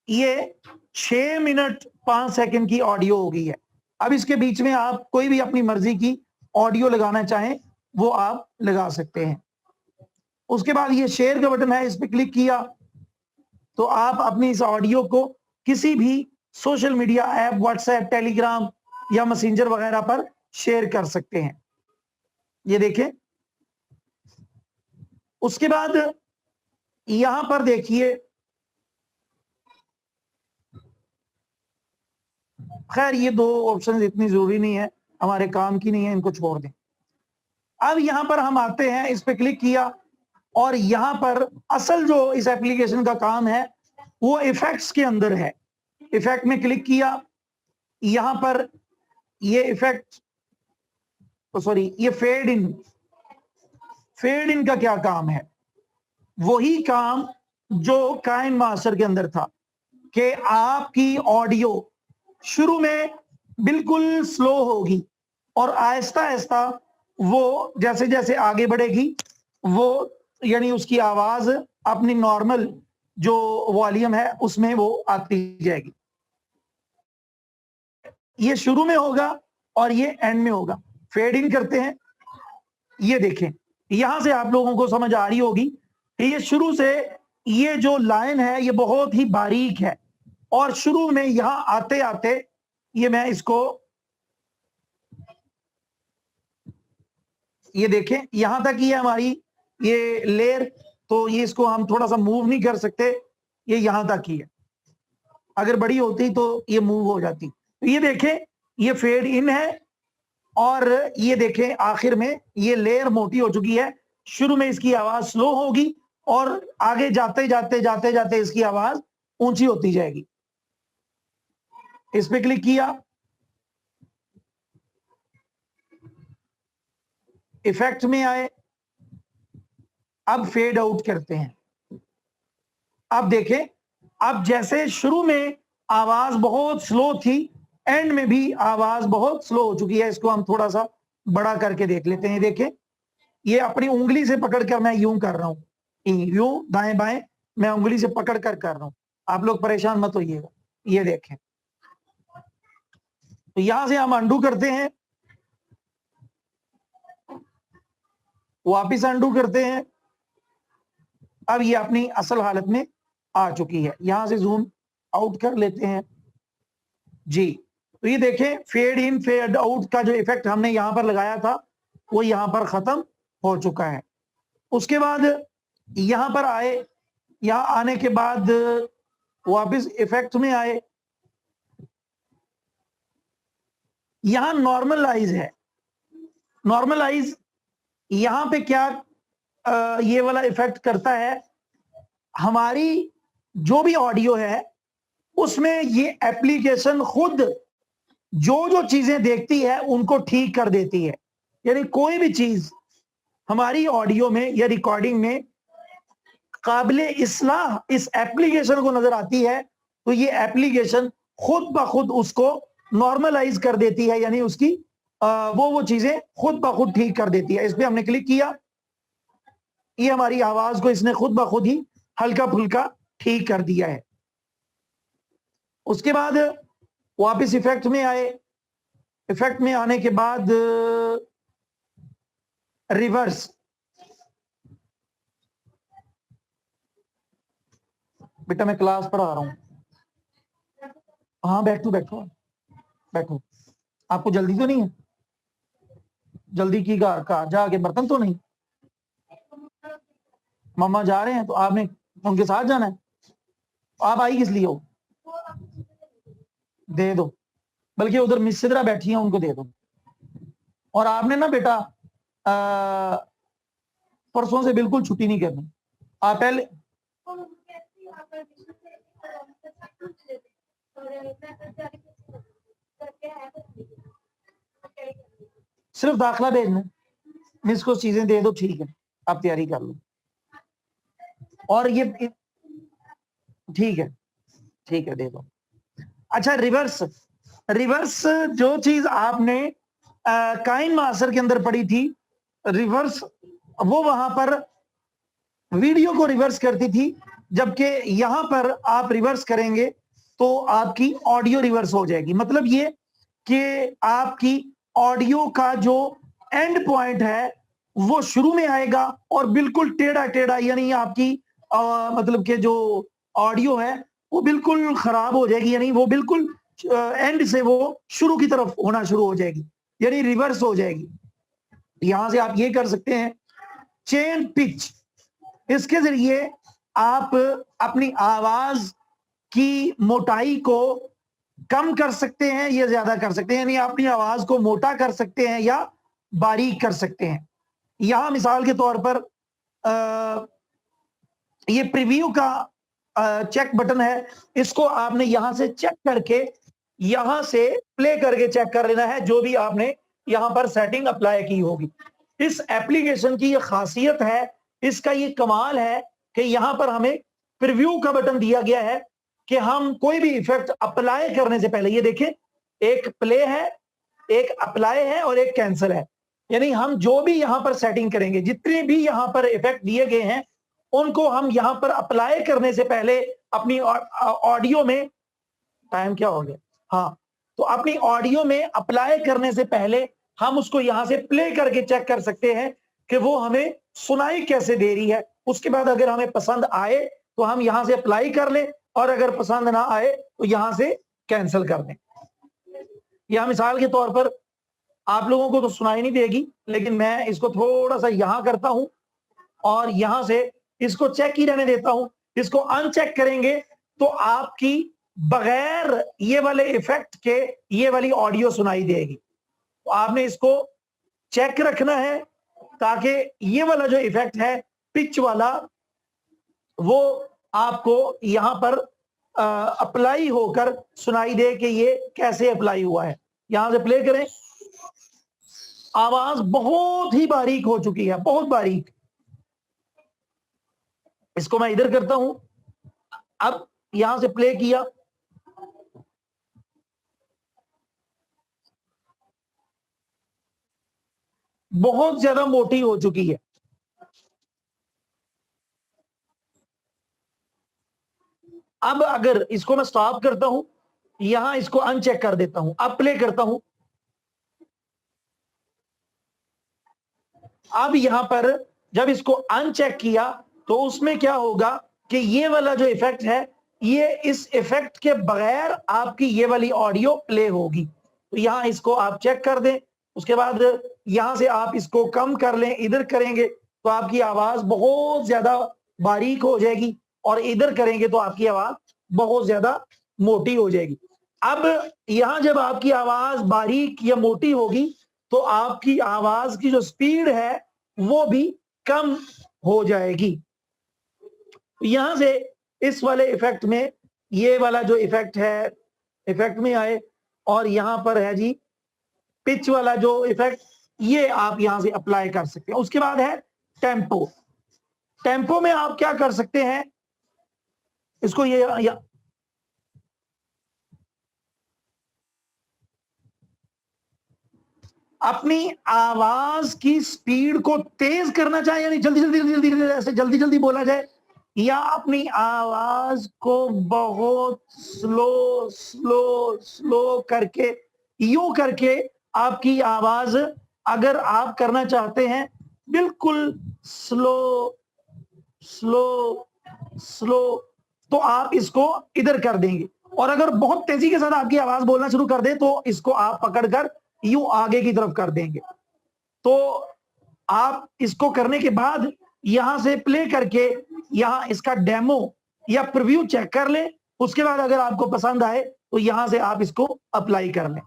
ये 6 मिनट 5 सेकंड की ऑडियो हो गई है। अब इसके बीच में आप कोई भी अपनी मर्जी की ऑडियो लगाना चाहें वो आप लगा सकते हैं। उसके बाद ये शेयर का बटन है, इस पे क्लिक किया तो आप अपनी इस ऑडियो को किसी भी social media app, WhatsApp, Telegram या मैसेंजर वगैरह पर शेयर कर सकते हैं। ये देखें, उसके बाद यहां पर देखिए, खैर ये दो ऑप्शन इतनी जरूरी नहीं है, हमारे काम की नहीं है, इनको छोड़ दें। अब यहां पर हम आते हैं, इस पे क्लिक किया और यहां पर असल जो इस एप्लीकेशन का काम है वो इफेक्ट्स के अंदर है। इफेक्ट में क्लिक किया, यहां पर ये इफेक्ट सॉरी ये फेड इन का क्या काम है? वही काम जो काइन मास्टर के अंदर था कि आपकी ऑडियो शुरू में बिल्कुल स्लो होगी और आहिस्ता आहिस्ता वो जैसे जैसे आगे बढ़ेगी वो यानी उसकी आवाज अपनी नॉर्मल जो वॉल्यूम है उसमें वो आती जाएगी। ये शुरू में होगा और ये एंड में होगा। फेड इन करते हैं, ये देखें, यहां से आप लोगों को समझ आ रही होगी कि ये शुरू से ये जो लाइन है ये बहुत ही बारीक है और शुरू में यहां आते आते ये मैं इसको ये देखें यहां तक ये हमारी ये लेयर, तो ये इसको हम थोड़ा सा मूव नहीं कर सकते, ये यहां तक ही है, अगर बड़ी होती तो ये मूव हो जाती। तो ये देखें ये फेड इन है और ये देखें आखिर में ये लेयर मोटी हो चुकी है। शुरू में इसकी आवाज स्लो होगी और आगे जाते जाते जाते जाते इसकी आवाज ऊंची होती जाएगी। इस पे क्लिक किया, इफेक्ट में आए, अब फेड आउट करते हैं। अब देखें, अब जैसे शुरू में आवाज बहुत स्लो थी, एंड में भी आवाज बहुत स्लो हो चुकी है। इसको हम थोड़ा सा बड़ा करके देख लेते हैं। देखें, ये अपनी उंगली से पकड़कर मैं यूं कर रहा हूं, यूं दाएं बाएं मैं उंगली से पकड़ कर रहा हूं, आप लोग परेशान मत होइएगा। ये देखें, तो यहां से हम अंडू करते हैं, वापिस अंडू करते हैं। अब ये अपनी असल हालत में आ चुकी है। यहां से जूम आउट कर लेते हैं जी। तो ये देखें फेड इन फेड आउट का जो इफेक्ट हमने यहां पर लगाया था वो यहां पर खत्म हो चुका है। उसके बाद यहां पर आए, यहां आने के बाद वापस इफेक्ट में आए, यहां नॉर्मलाइज है। नॉर्मलाइज यहां पे क्या ये वाला इफेक्ट करता है, हमारी जो भी ऑडियो है उसमें ये एप्लीकेशन खुद जो जो चीजें देखती है उनको ठीक कर देती है। यानी कोई भी चीज हमारी ऑडियो में या रिकॉर्डिंग में काबिले इस्लाह इस एप्लीकेशन को नजर आती है तो ये एप्लीकेशन खुद ब खुद उसको नॉर्मलाइज कर देती है, यानी उसकी वो चीजें खुद ब खुद ठीक कर देती है। इस पे हमने क्लिक किया, ये हमारी आवाज को इसने खुद ब खुद ही हल्का फुल्का ठीक कर दिया है। उसके बाद वापस इफेक्ट में आए, इफेक्ट में आने के बाद रिवर्स, बेटा मैं क्लास पढ़ा रहा हूं। हाँ बैठो बैठो बैठो, आपको जल्दी तो नहीं है? जल्दी की कहा जाके बर्तन तो नहीं, मामा जा रहे हैं तो आपने उनके साथ जाना है, आप आई किस लिए हो? दे दो, बल्कि उधर मिस सिद्रा बैठी है उनको दे दो। और आपने ना बेटा परसों से बिल्कुल छुट्टी नहीं करनी, आप पहले सिर्फ दाखला भेजना, मिस को चीजें दे दो, ठीक है, आप तैयारी कर लो। और ये ठीक है, ठीक है, दे दो। अच्छा, रिवर्स, रिवर्स जो चीज आपने काइन मास्टर के अंदर पड़ी थी, रिवर्स वो वहां पर वीडियो को रिवर्स करती थी, जबकि यहां पर आप रिवर्स करेंगे तो आपकी ऑडियो रिवर्स हो जाएगी। मतलब ये कि आपकी ऑडियो का जो एंड पॉइंट है वो शुरू में आएगा और बिल्कुल टेढ़ा टेढ़ा, यानी आपकी मतलब कि जो ऑडियो है वो बिल्कुल खराब हो जाएगी, यानी वो बिल्कुल एंड से वो शुरू की तरफ होना शुरू हो जाएगी, यानी रिवर्स हो जाएगी। यहां से आप ये कर सकते हैं चेन पिच, इसके जरिए आप अपनी आवाज की मोटाई को कम कर सकते हैं या ज्यादा कर सकते हैं, यानी अपनी आवाज को मोटा कर सकते हैं या बारीक कर सकते हैं। यहां मिसाल के तौर पर ये प्रीव्यू का चेक बटन है, इसको आपने यहां से चेक करके यहां से प्ले करके चेक कर लेना है, जो भी आपने यहां पर सेटिंग अप्लाई की होगी। इस एप्लीकेशन की ये खासियत है, इसका ये कमाल है कि यहां पर हमें प्रीव्यू का बटन दिया गया है कि हम कोई भी इफेक्ट अप्लाई करने से पहले, ये देखें, एक प्ले है, एक अप्लाई है और एक कैंसिल है, यानी हम जो भी यहां पर सेटिंग करेंगे, जितने भी यहां पर इफेक्ट दिए गए हैं, उनको हम यहां पर अप्लाई करने से पहले अपनी ऑडियो में, टाइम क्या हो गया, हाँ, तो अपनी ऑडियो में अप्लाई करने से पहले हम उसको यहां से प्ले करके चेक कर सकते हैं कि वो हमें सुनाई कैसे दे रही है। उसके बाद अगर हमें पसंद आए तो हम यहां से अप्लाई कर लें, और अगर पसंद ना आए तो यहां से कैंसिल कर दें। यहां मिसाल के तौर पर आप लोगों को तो सुनाई नहीं देगी, लेकिन मैं इसको थोड़ा सा यहां करता हूं और यहां से इसको चेक ही रहने देता हूं। इसको अनचेक करेंगे तो आपकी बगैर ये वाले इफेक्ट के ये वाली ऑडियो सुनाई देगी। तो आपने इसको चेक रखना है ताकि ये वाला जो इफेक्ट है पिच वाला, वो आपको यहां पर अप्लाई होकर सुनाई दे कि ये कैसे अप्लाई हुआ है। यहां से प्ले करें, आवाज बहुत ही बारीक हो चुकी है, बहुत बारीक। इसको मैं इधर करता हूं, अब यहां से प्ले किया, बहुत ज्यादा मोटी हो चुकी है। अब अगर इसको मैं स्टॉप करता हूं, यहां इसको अनचेक कर देता हूं, अब प्ले करता हूं, अब यहां पर जब इसको अनचेक किया तो उसमें क्या होगा कि ये वाला जो इफेक्ट है, ये इस इफेक्ट के बगैर आपकी ये वाली ऑडियो प्ले होगी। तो यहां इसको आप चेक कर दें, उसके बाद यहां से आप इसको कम कर लें, इधर करेंगे तो आपकी आवाज बहुत ज्यादा बारीक हो जाएगी, और इधर करेंगे तो आपकी आवाज बहुत ज्यादा मोटी हो जाएगी। अब यहां जब आपकी आवाज बारीक या मोटी होगी तो आपकी आवाज की जो स्पीड है वो भी कम हो जाएगी। यहां से इस वाले इफेक्ट में, ये वाला जो इफेक्ट है, इफेक्ट में आए और यहां पर है जी पिच वाला जो इफेक्ट, ये आप यहां से अप्लाई कर सकते हैं। उसके बाद है टेम्पो। टेम्पो में आप क्या कर सकते हैं, इसको ये अपनी आवाज की स्पीड को तेज करना चाहे, यानी जल्दी जल्दी जल्दी जल्दी ऐसे जल्दी जल्दी बोला जाए, या अपनी आवाज को बहुत स्लो स्लो स्लो करके, यूं करके आपकी आवाज अगर आप करना चाहते हैं बिल्कुल स्लो स्लो स्लो, तो आप इसको इधर कर देंगे। और अगर बहुत तेजी के साथ आपकी आवाज बोलना शुरू कर दे तो इसको आप पकड़कर यूं आगे की तरफ कर देंगे। तो आप इसको करने के बाद यहां से प्ले करके यहां इसका डेमो या प्रीव्यू चेक कर लें। उसके बाद अगर आपको पसंद आए तो यहां से आप इसको अप्लाई कर लें।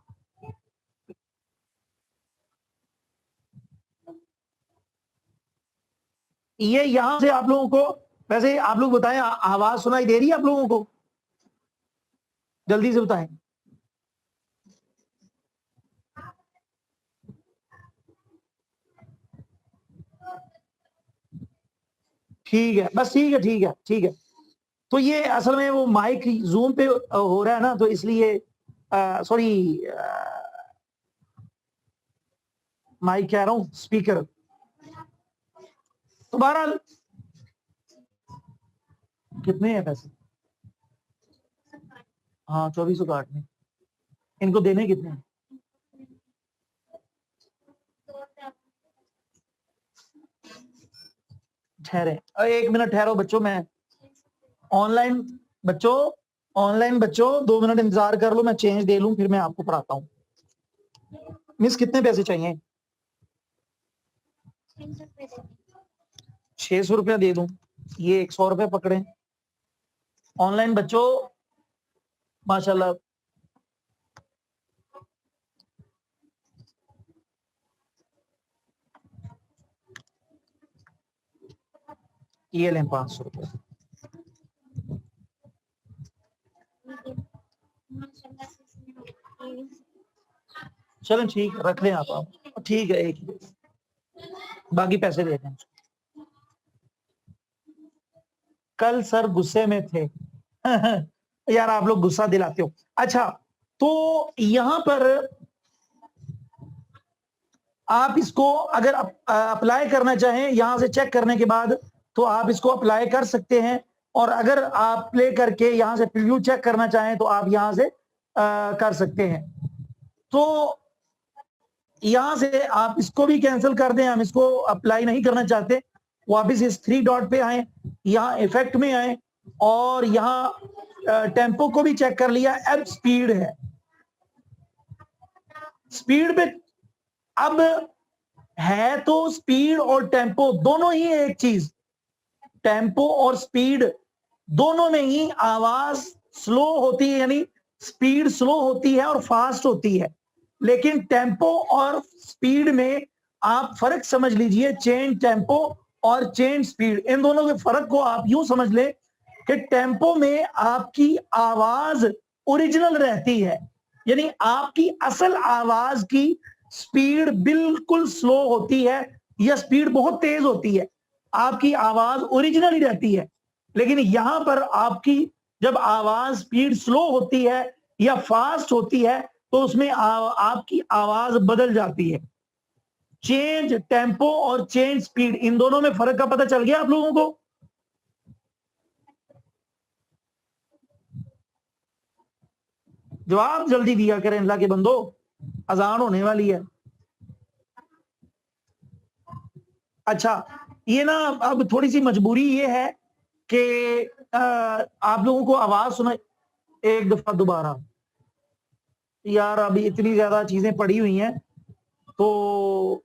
ये यहां से आप लोगों को, वैसे आप लोग बताएं, आवाज सुनाई दे रही है आप लोगों को? जल्दी से बताएं। ठीक है, बस ठीक है, ठीक है, ठीक है। तो ये असल में वो माइक जूम पे हो रहा है ना, तो इसलिए सॉरी, माइक कह रहा हूं, स्पीकर। तो बहरहाल कितने हैं पैसे? हाँ, 2400 काटने। इनको देने कितने हैं? ठहरे, 1 मिनट ठहरो बच्चों, मैं ऑनलाइन, बच्चों ऑनलाइन बच्चों 2 मिनट इंतजार कर लो, मैं चेंज दे लूं, फिर मैं आपको पढ़ाता हूं। मिस कितने पैसे चाहिए? 600 रुपया दे दूं, ये 100 रुपये पकड़े। ऑनलाइन बच्चों माशाल्लाह, ये लें 500 रुपये। चलें ठीक, रख लें आप, ठीक है, एक ही, बाकी पैसे दे दें। कल सर गुस्से में थे। यार आप लोग गुस्सा दिलाते हो। अच्छा, तो यहां पर आप इसको अगर अप्लाई करना चाहें, यहां से चेक करने के बाद, तो आप इसको अप्लाई कर सकते हैं। और अगर आप प्ले करके यहां से प्रीव्यू चेक करना चाहें तो आप यहां से कर सकते हैं। तो यहां से आप इसको भी कैंसिल कर दें, हम इसको अप्लाई नहीं करना चाहते। वापस इस 3 डॉट पे आए, यहाँ इफेक्ट में आए, और यहाँ टेम्पो को भी चेक कर लिया। अब स्पीड है, स्पीड पे अब है तो स्पीड और टेम्पो दोनों ही एक चीज, टेम्पो और स्पीड दोनों में ही आवाज स्लो होती है, यानी स्पीड स्लो होती है और फास्ट होती है। लेकिन टेम्पो और स्पीड में आप फर्क समझ लीजिए, चेन टेम्पो और चेन स्पीड, इन दोनों के फर्क को आप यूं समझ लें कि टेम्पो में आपकी आवाज ओरिजिनल रहती है, यानी आपकी असल आवाज की स्पीड बिल्कुल स्लो होती है या स्पीड बहुत तेज होती है, आपकी आवाज ओरिजिनल ही रहती है। लेकिन यहां पर आपकी जब आवाज स्पीड स्लो होती है या फास्ट होती है तो उसमें आपकी आवाज बदल जाती है। चेंज टेम्पो और चेंज स्पीड, इन दोनों में फर्क का पता चल गया आप लोगों को? जवाब जल्दी दिया करें अल्लाह के बंदो, अजान होने वाली है। अच्छा, ये ना अब थोड़ी सी मजबूरी ये है कि आप लोगों को आवाज सुना, एक दफा दोबारा, यार अभी इतनी ज्यादा चीजें पड़ी हुई हैं, तो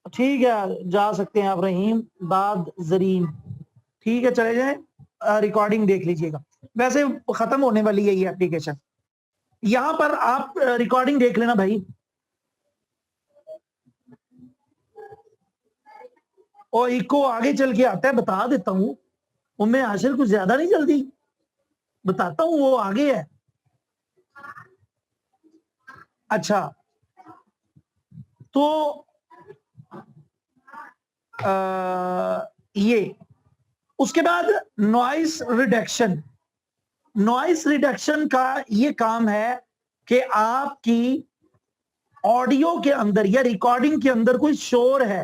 ठीक है जा सकते हैं आप। रहीम बाद जरीन, ठीक है चले जाएं, रिकॉर्डिंग देख लीजिएगा। वैसे खत्म होने वाली है ये एप्लीकेशन, यहां पर आप रिकॉर्डिंग देख लेना भाई। और इको आगे चल के आता है, बता देता हूं, उनमें आशिर कुछ ज्यादा नहीं जल्दी बताता हूं, वो आगे है। अच्छा, तो ये उसके बाद नॉइस रिडक्शन, नॉइस रिडक्शन का ये काम है कि आपकी ऑडियो के अंदर या रिकॉर्डिंग के अंदर कोई शोर है,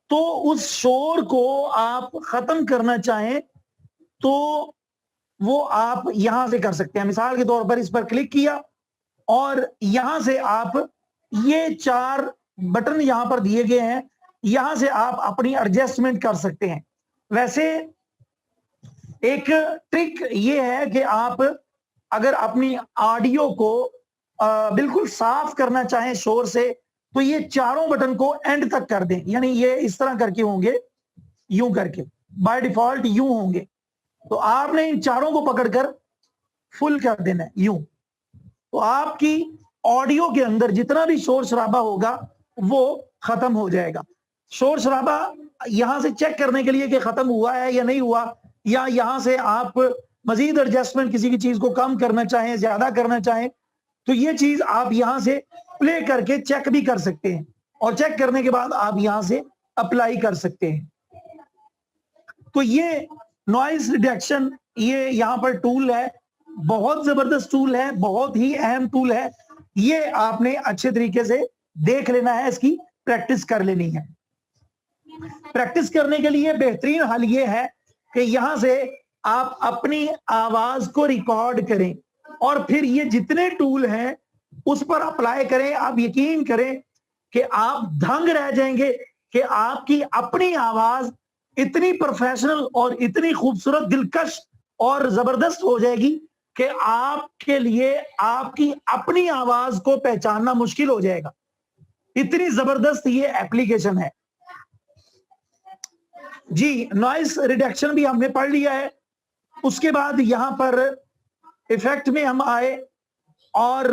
तो उस शोर को आप खत्म करना चाहें तो वो आप यहां से कर सकते हैं। मिसाल के तौर पर इस पर क्लिक किया और यहां से आप ये 4 बटन यहां पर दिए गए हैं, यहां से आप अपनी एडजस्टमेंट कर सकते हैं। वैसे एक ट्रिक ये है कि आप अगर अपनी ऑडियो को बिल्कुल साफ करना चाहें शोर से, तो ये चारों बटन को एंड तक कर दें, यानी ये इस तरह करके होंगे, यूं करके बाय डिफॉल्ट यूं होंगे, तो आपने इन चारों को पकड़कर फुल कर देना है यूं, तो आपकी ऑडियो के अंदर जितना भी शोर शराबा होगा वो खत्म हो जाएगा। शोर शराबा यहां से चेक करने के लिए कि खत्म हुआ है या नहीं हुआ, या यहां से आप मजीद एडजस्टमेंट, किसी की चीज को कम करना चाहें, ज्यादा करना चाहें, तो ये चीज आप यहां से प्ले करके चेक भी कर सकते हैं और चेक करने के बाद आप यहां से अप्लाई कर सकते हैं। तो ये नॉइज रिडक्शन, ये यहां पर टूल है, बहुत जबरदस्त टूल है, बहुत ही अहम टूल है। ये आपने अच्छे तरीके से देख लेना है, इसकी प्रैक्टिस कर लेनी है। प्रैक्टिस करने के लिए बेहतरीन हल ये है कि यहां से आप अपनी आवाज को रिकॉर्ड करें और फिर ये जितने टूल हैं उस पर अप्लाई करें। आप यकीन करें कि आप दंग रह जाएंगे कि आपकी अपनी आवाज इतनी प्रोफेशनल और इतनी खूबसूरत, दिलकश और जबरदस्त हो जाएगी कि आपके लिए आपकी अपनी आवाज को पहचानना मुश्किल हो जाएगा। इतनी जबरदस्त ये एप्लीकेशन है जी। नॉइस रिडक्शन भी हमने पढ़ लिया है। उसके बाद यहां पर इफेक्ट में हम आए और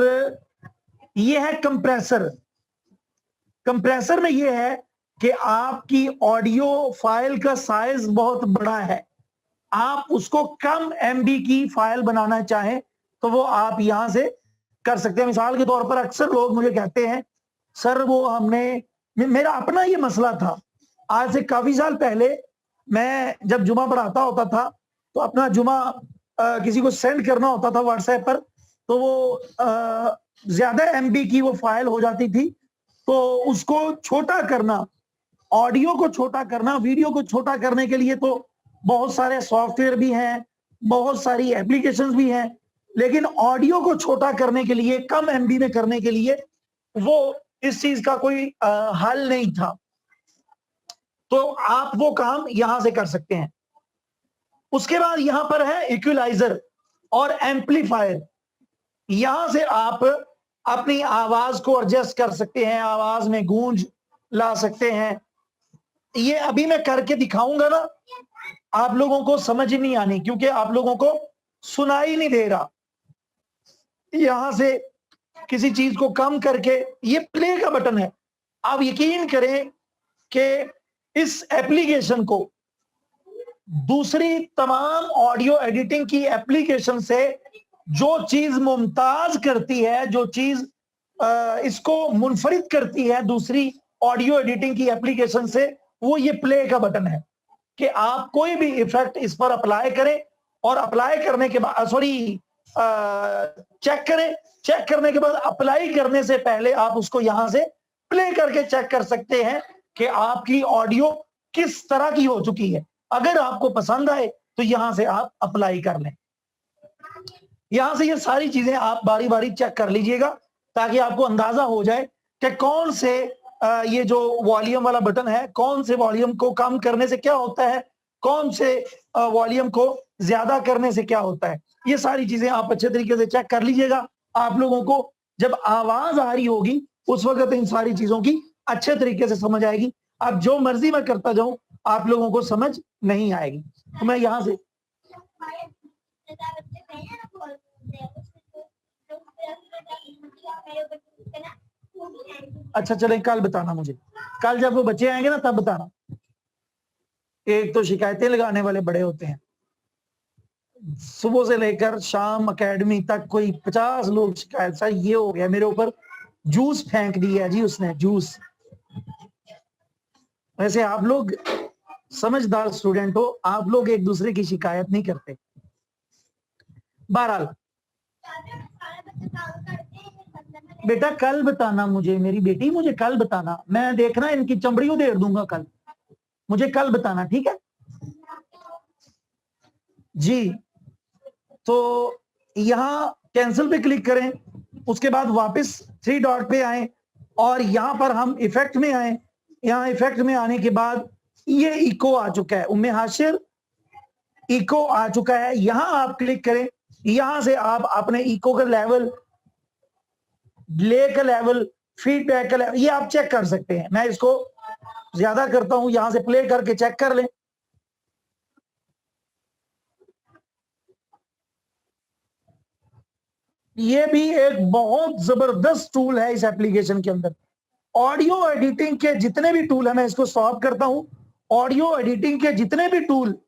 ये है कंप्रेसर। कंप्रेसर में ये है कि आपकी ऑडियो फाइल का साइज बहुत बड़ा है, आप उसको कम एमबी की फाइल बनाना चाहें तो वो आप यहां से कर सकते हैं। मिसाल के तौर पर अक्सर लोग मुझे कहते हैं सर वो हमने, मेरा अपना ये मसला था, आज से काफी साल पहले मैं जब जुमा पढ़ाता होता था तो अपना जुमा किसी को सेंड करना होता था व्हाट्सएप पर, तो वो ज्यादा एमबी की वो फाइल हो जाती थी। तो उसको छोटा करना, ऑडियो को छोटा करना, वीडियो को छोटा करने के लिए तो बहुत सारे सॉफ्टवेयर भी हैं, बहुत सारी एप्लीकेशंस भी हैं, लेकिन ऑडियो को छोटा करने के लिए, कम एमबी में करने के लिए वो इस चीज का कोई हल नहीं था। तो आप वो काम यहां से कर सकते हैं। उसके बाद यहां पर है इक्विलाइजर और एम्पलीफायर। यहां से आप अपनी आवाज को एडजस्ट कर सकते हैं, आवाज में गूंज ला सकते हैं। ये अभी मैं करके दिखाऊंगा ना, आप लोगों को समझ नहीं आनी क्योंकि आप लोगों को सुनाई नहीं दे रहा। यहां से किसी चीज को कम करके, ये प्ले का बटन है। आप यकीन करें कि इस एप्लीकेशन को दूसरी तमाम ऑडियो एडिटिंग की एप्लीकेशन से जो चीज मुमताज करती है, जो चीज इसको मुनफरिद करती है दूसरी ऑडियो एडिटिंग की एप्लीकेशन से, वो ये प्ले का बटन है कि आप कोई भी इफेक्ट इस पर अप्लाई करें और अप्लाई करने के बाद चेक करें, चेक करने के बाद अप्लाई करने से पहले आप उसको यहां से प्ले करके चेक कर सकते हैं कि आपकी ऑडियो किस तरह की हो चुकी है। अगर आपको पसंद आए तो यहां से आप अप्लाई कर लें। यहां से ये सारी चीजें आप बारी बारी चेक कर लीजिएगा ताकि आपको अंदाजा हो जाए कि कौन से ये जो वॉल्यूम वाला बटन है, कौन से वॉल्यूम को कम करने से क्या होता है, कौन से वॉल्यूम को ज्यादा करने से क्या होता है। ये सारी चीजें आप अच्छे तरीके से चेक कर लीजिएगा। आप लोगों को जब आवाज आ रही होगी उस वक्त इन सारी चीजों की अच्छे तरीके से समझ आएगी। अब जो मर्जी मैं करता जाऊं आप लोगों को समझ नहीं आएगी। तो मैं यहां से अच्छा चलें, कल बताना मुझे, कल जब वो बच्चे आएंगे ना तब बताना। एक तो शिकायतें लगाने वाले बड़े होते हैं, सुबह से लेकर शाम एकेडमी तक कोई 50 लोग शिकायत, सर ये हो गया मेरे ऊपर, जूस फेंक दिया जी उसने, जूस। वैसे आप लोग समझदार स्टूडेंट हो, आप लोग एक दूसरे की शिकायत नहीं करते। बहरहाल बेटा कल बताना मुझे, मेरी बेटी मुझे कल बताना, मैं देखना इनकी चमड़ी उधेड़ दूंगा कल, मुझे कल बताना, ठीक है जी। तो यहां कैंसिल पे क्लिक करें, उसके बाद वापस 3 डॉट पे आए और यहां पर हम इफेक्ट में आए। यहां इफेक्ट में आने के बाद ये इको आ चुका है, उम्मे हाशिर इको आ चुका है। यहां आप क्लिक करें, यहां से आप अपने इको का लेवल, डिले का लेवल, फीडबैक का लेवल, ये आप चेक कर सकते हैं। मैं इसको ज्यादा करता हूं, यहां से प्ले करके चेक कर लें। ये भी एक बहुत जबरदस्त टूल है इस एप्लीकेशन के अंदर। ऑडियो एडिटिंग के जितने भी टूल है, मैं इसको सॉल्व करता हूं, ऑडियो एडिटिंग के जितने भी टूल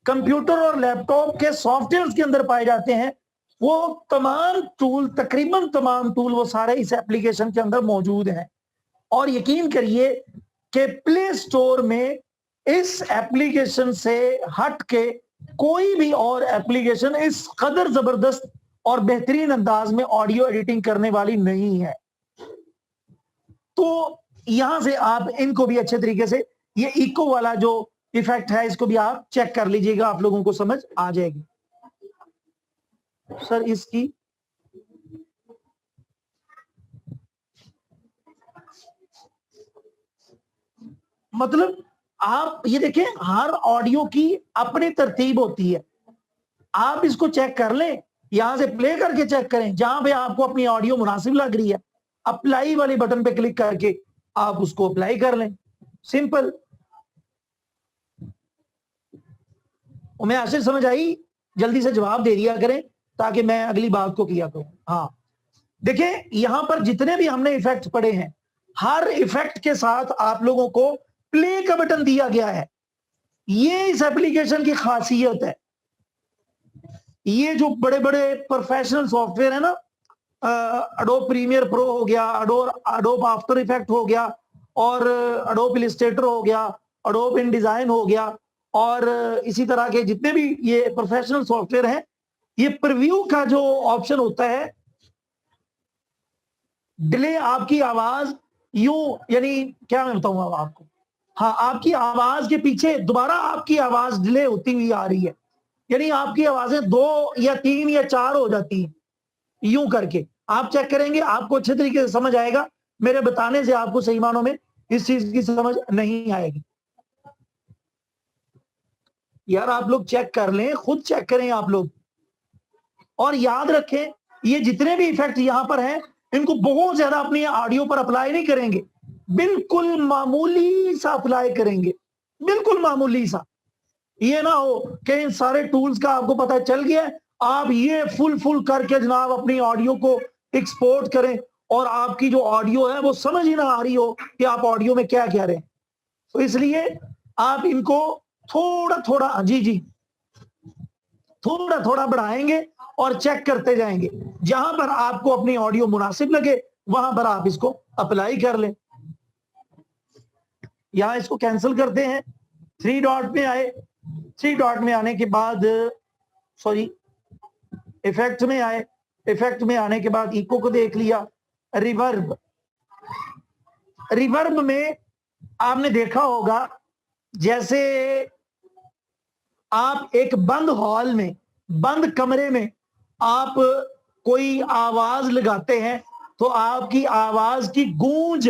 कंप्यूटर और लैपटॉप के सॉफ्टवेयर के अंदर पाए जाते हैं, वो तमाम टूल, तकरीबन तमाम टूल वो सारे इस एप्लीकेशन के अंदर मौजूद हैं। और यकीन करिए कि प्ले स्टोर में इस एप्लीकेशन से हट के कोई भी और एप्लीकेशन इस कदर जबरदस्त और बेहतरीन अंदाज में ऑडियो एडिटिंग करने वाली नहीं है। तो यहां से आप इनको भी अच्छे तरीके से, ये इको वाला जो इफेक्ट है इसको भी आप चेक कर लीजिएगा, आप लोगों को समझ आ जाएगी। सर इसकी मतलब आप ये देखें, हर ऑडियो की अपनी तरतीब होती है। आप इसको चेक कर लें, यहां से प्ले करके चेक करें, जहां पे आपको अपनी ऑडियो मुनासिब लग रही है अप्लाई वाले बटन पे क्लिक करके आप उसको अप्लाई कर लें, सिंपल। मैं ऐसे समझ आई, जल्दी से जवाब दे दिया करें ताकि मैं अगली बात को किया करूं। हाँ देखिए, यहां पर जितने भी हमने इफेक्ट पढ़े हैं, हर इफेक्ट के साथ आप लोगों को प्ले का बटन दिया गया है। ये इस एप्लीकेशन की खासियत है। ये जो बड़े बड़े प्रोफेशनल सॉफ्टवेयर है ना, एडोब प्रीमियर प्रो हो गया, एडोब आफ्टर इफेक्ट हो गया, और एडोब इलस्ट्रेटर हो गया, एडोब इन डिजाइन हो गया, और इसी तरह के जितने भी ये प्रोफेशनल सॉफ्टवेयर हैं, ये प्रीव्यू का जो ऑप्शन होता है, डिले आपकी आवाज यूं, यानी क्या मैं बताऊंगा आपको, हाँ आपकी आवाज के पीछे दोबारा आपकी आवाज डिले होती हुई आ रही है, यानी आपकी आवाजें 2 या 3 या 4 हो जाती हैं। यूं करके आप चेक करेंगे, आपको अच्छे तरीके से समझ आएगा। मेरे बताने से आपको सही मानों में इस चीज की समझ नहीं आएगी। यार आप लोग चेक कर लें, खुद चेक करें आप लोग, और याद रखें ये जितने भी इफेक्ट यहां पर हैं, इनको बहुत ज्यादा अपनी ऑडियो पर अप्लाई नहीं करेंगे, बिल्कुल मामूली सा अप्लाई करेंगे, बिल्कुल मामूली सा। ये ना हो कि इन सारे टूल्स का आपको पता चल गया, आप ये फुल करके जनाब अपनी ऑडियो को एक्सपोर्ट करें और आपकी जो ऑडियो है वो समझ ही ना आ रही हो कि आप ऑडियो में क्या कह रहे हैं। तो इसलिए आप इनको थोड़ा थोड़ा, जी थोड़ा थोड़ा बढ़ाएंगे और चेक करते जाएंगे, जहां पर आपको अपनी ऑडियो मुनासिब लगे वहां पर आप इसको अप्लाई कर लें। यहां इसको कैंसिल करते हैं, 3 डॉट में आए, 3 डॉट में आने के बाद, सॉरी इफेक्ट में आए, इफेक्ट में आने के बाद इको को देख लिया, रिवर्ब, रिवर्ब में आपने देखा होगा जैसे आप एक बंद हॉल में, बंद कमरे में आप कोई आवाज लगाते हैं तो आपकी आवाज की गूंज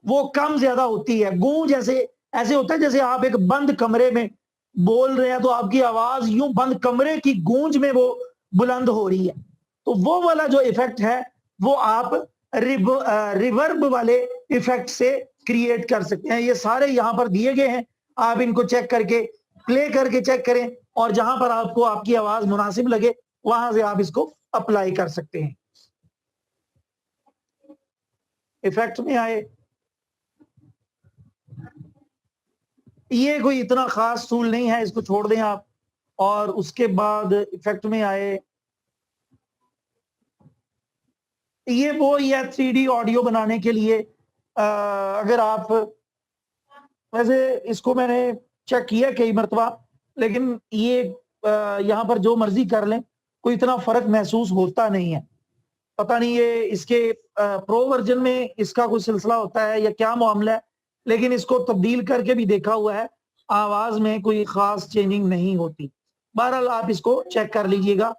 वो कम ज्यादा होती है। गूंज ऐसे होता है जैसे आप एक बंद कमरे में बोल रहे हैं तो आपकी आवाज यूं बंद कमरे की गूंज में वो बुलंद हो रही है। तो वो वाला जो इफेक्ट है वो आप रिवर्ब वाले इफेक्ट से क्रिएट कर सकते हैं। ये सारे यहां पर दिए गए हैं, आप इनको चेक करके प्ले करके चेक करें, और जहां पर आपको आपकी आवाज मुनासिब लगे वहां से आप इसको अप्लाई कर सकते हैं। इफेक्ट में आए, ये कोई इतना खास टूल नहीं है, इसको छोड़ दें आप। और उसके बाद इफेक्ट में आए, ये वो या 3D ऑडियो बनाने के लिए, अगर आप, वैसे इसको मैंने चेक किया कई मरतबा, लेकिन ये यहाँ पर जो मर्जी कर लें कोई इतना फर्क महसूस होता नहीं है। पता नहीं ये इसके प्रो वर्जन में इसका कोई सिलसिला होता है या क्या मामला है, लेकिन इसको तब्दील करके भी देखा हुआ है, आवाज में कोई खास चेंजिंग नहीं होती। बहरहाल आप इसको चेक कर लीजिएगा।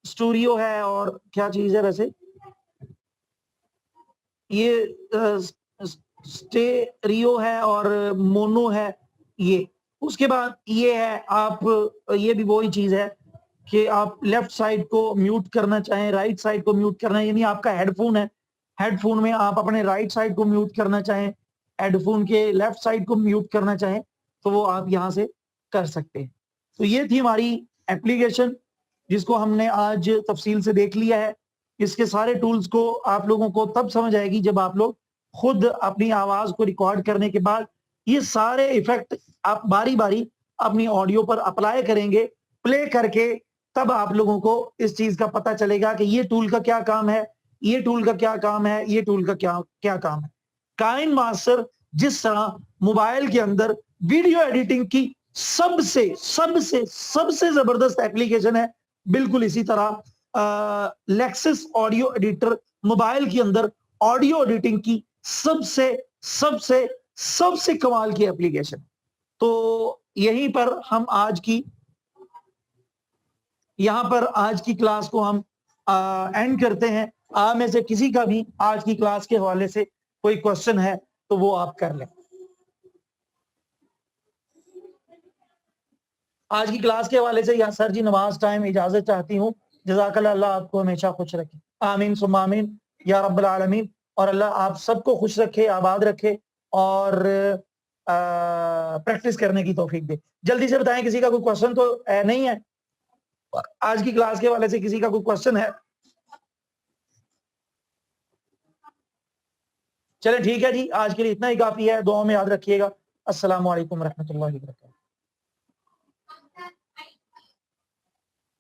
स्टूडियो है और क्या चीज है वैसे, ये स्टेरियो है और मोनो है ये। उसके बाद ये है, आप ये भी वही चीज है कि आप लेफ्ट साइड को म्यूट करना चाहें, राइट साइड को म्यूट करना है, यानी आपका हेडफोन है, हेडफोन में आप अपने राइट साइड को म्यूट करना चाहें, हेडफोन के लेफ्ट साइड को म्यूट करना चाहें तो वो आप यहां से कर सकते हैं। तो ये थी हमारी एप्लीकेशन जिसको हमने आज तफसील से देख लिया है। इसके सारे टूल्स को आप लोगों को तब समझ आएगी जब आप लोग खुद अपनी आवाज को रिकॉर्ड करने के बाद ये सारे इफेक्ट आप बारी बारी अपनी ऑडियो पर अप्लाई करेंगे, प्ले करके, तब आप लोगों को इस चीज का पता चलेगा कि ये टूल का क्या काम है, ये टूल का क्या काम है, ये टूल का क्या क्या काम है। काइन मास्टर जिस तरह मोबाइल के अंदर वीडियो एडिटिंग की सबसे सबसे सबसे जबरदस्त एप्लीकेशन है, बिल्कुल इसी तरह लेक्सिस ऑडियो एडिटर मोबाइल के अंदर ऑडियो एडिटिंग की सबसे सबसे सबसे कमाल की एप्लीकेशन। तो यहीं पर हम यहां पर आज की क्लास को हम एंड करते हैं। आप में से किसी का भी आज की क्लास के हवाले से कोई क्वेश्चन है तो वो आप कर लें। आज की क्लास के हवाले से या सर जी नमाज टाइम इजाजत चाहती हूँ। जज़ाकल्लाह, अल्लाह आपको हमेशा खुश रखे, आमीन सुम्मा आमीन या रब्बल आलमीन। और अल्लाह आप सबको खुश रखे, आबाद रखे और प्रैक्टिस करने की तौफीक दे। जल्दी से बताएं, किसी का कोई क्वेश्चन तो नहीं है? आज की क्लास के हवाले से किसी का कोई क्वेश्चन है? चले ठीक है जी, आज के लिए इतना ही काफी है। दुआ में याद रखिएगा। अस्सलाम वालेकुम रहमतुल्लाहि व बरकातहू।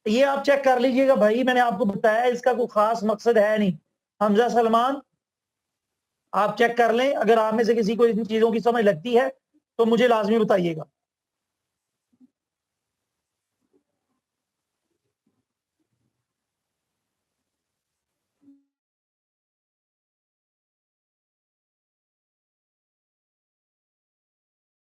ये आप चेक कर लीजिएगा भाई, मैंने आपको बताया इसका कोई खास मकसद है नहीं। हमजा सलमान, आप चेक कर लें, अगर आप में से किसी को इन चीजों की समझ लगती है तो मुझे लाजमी बताइएगा।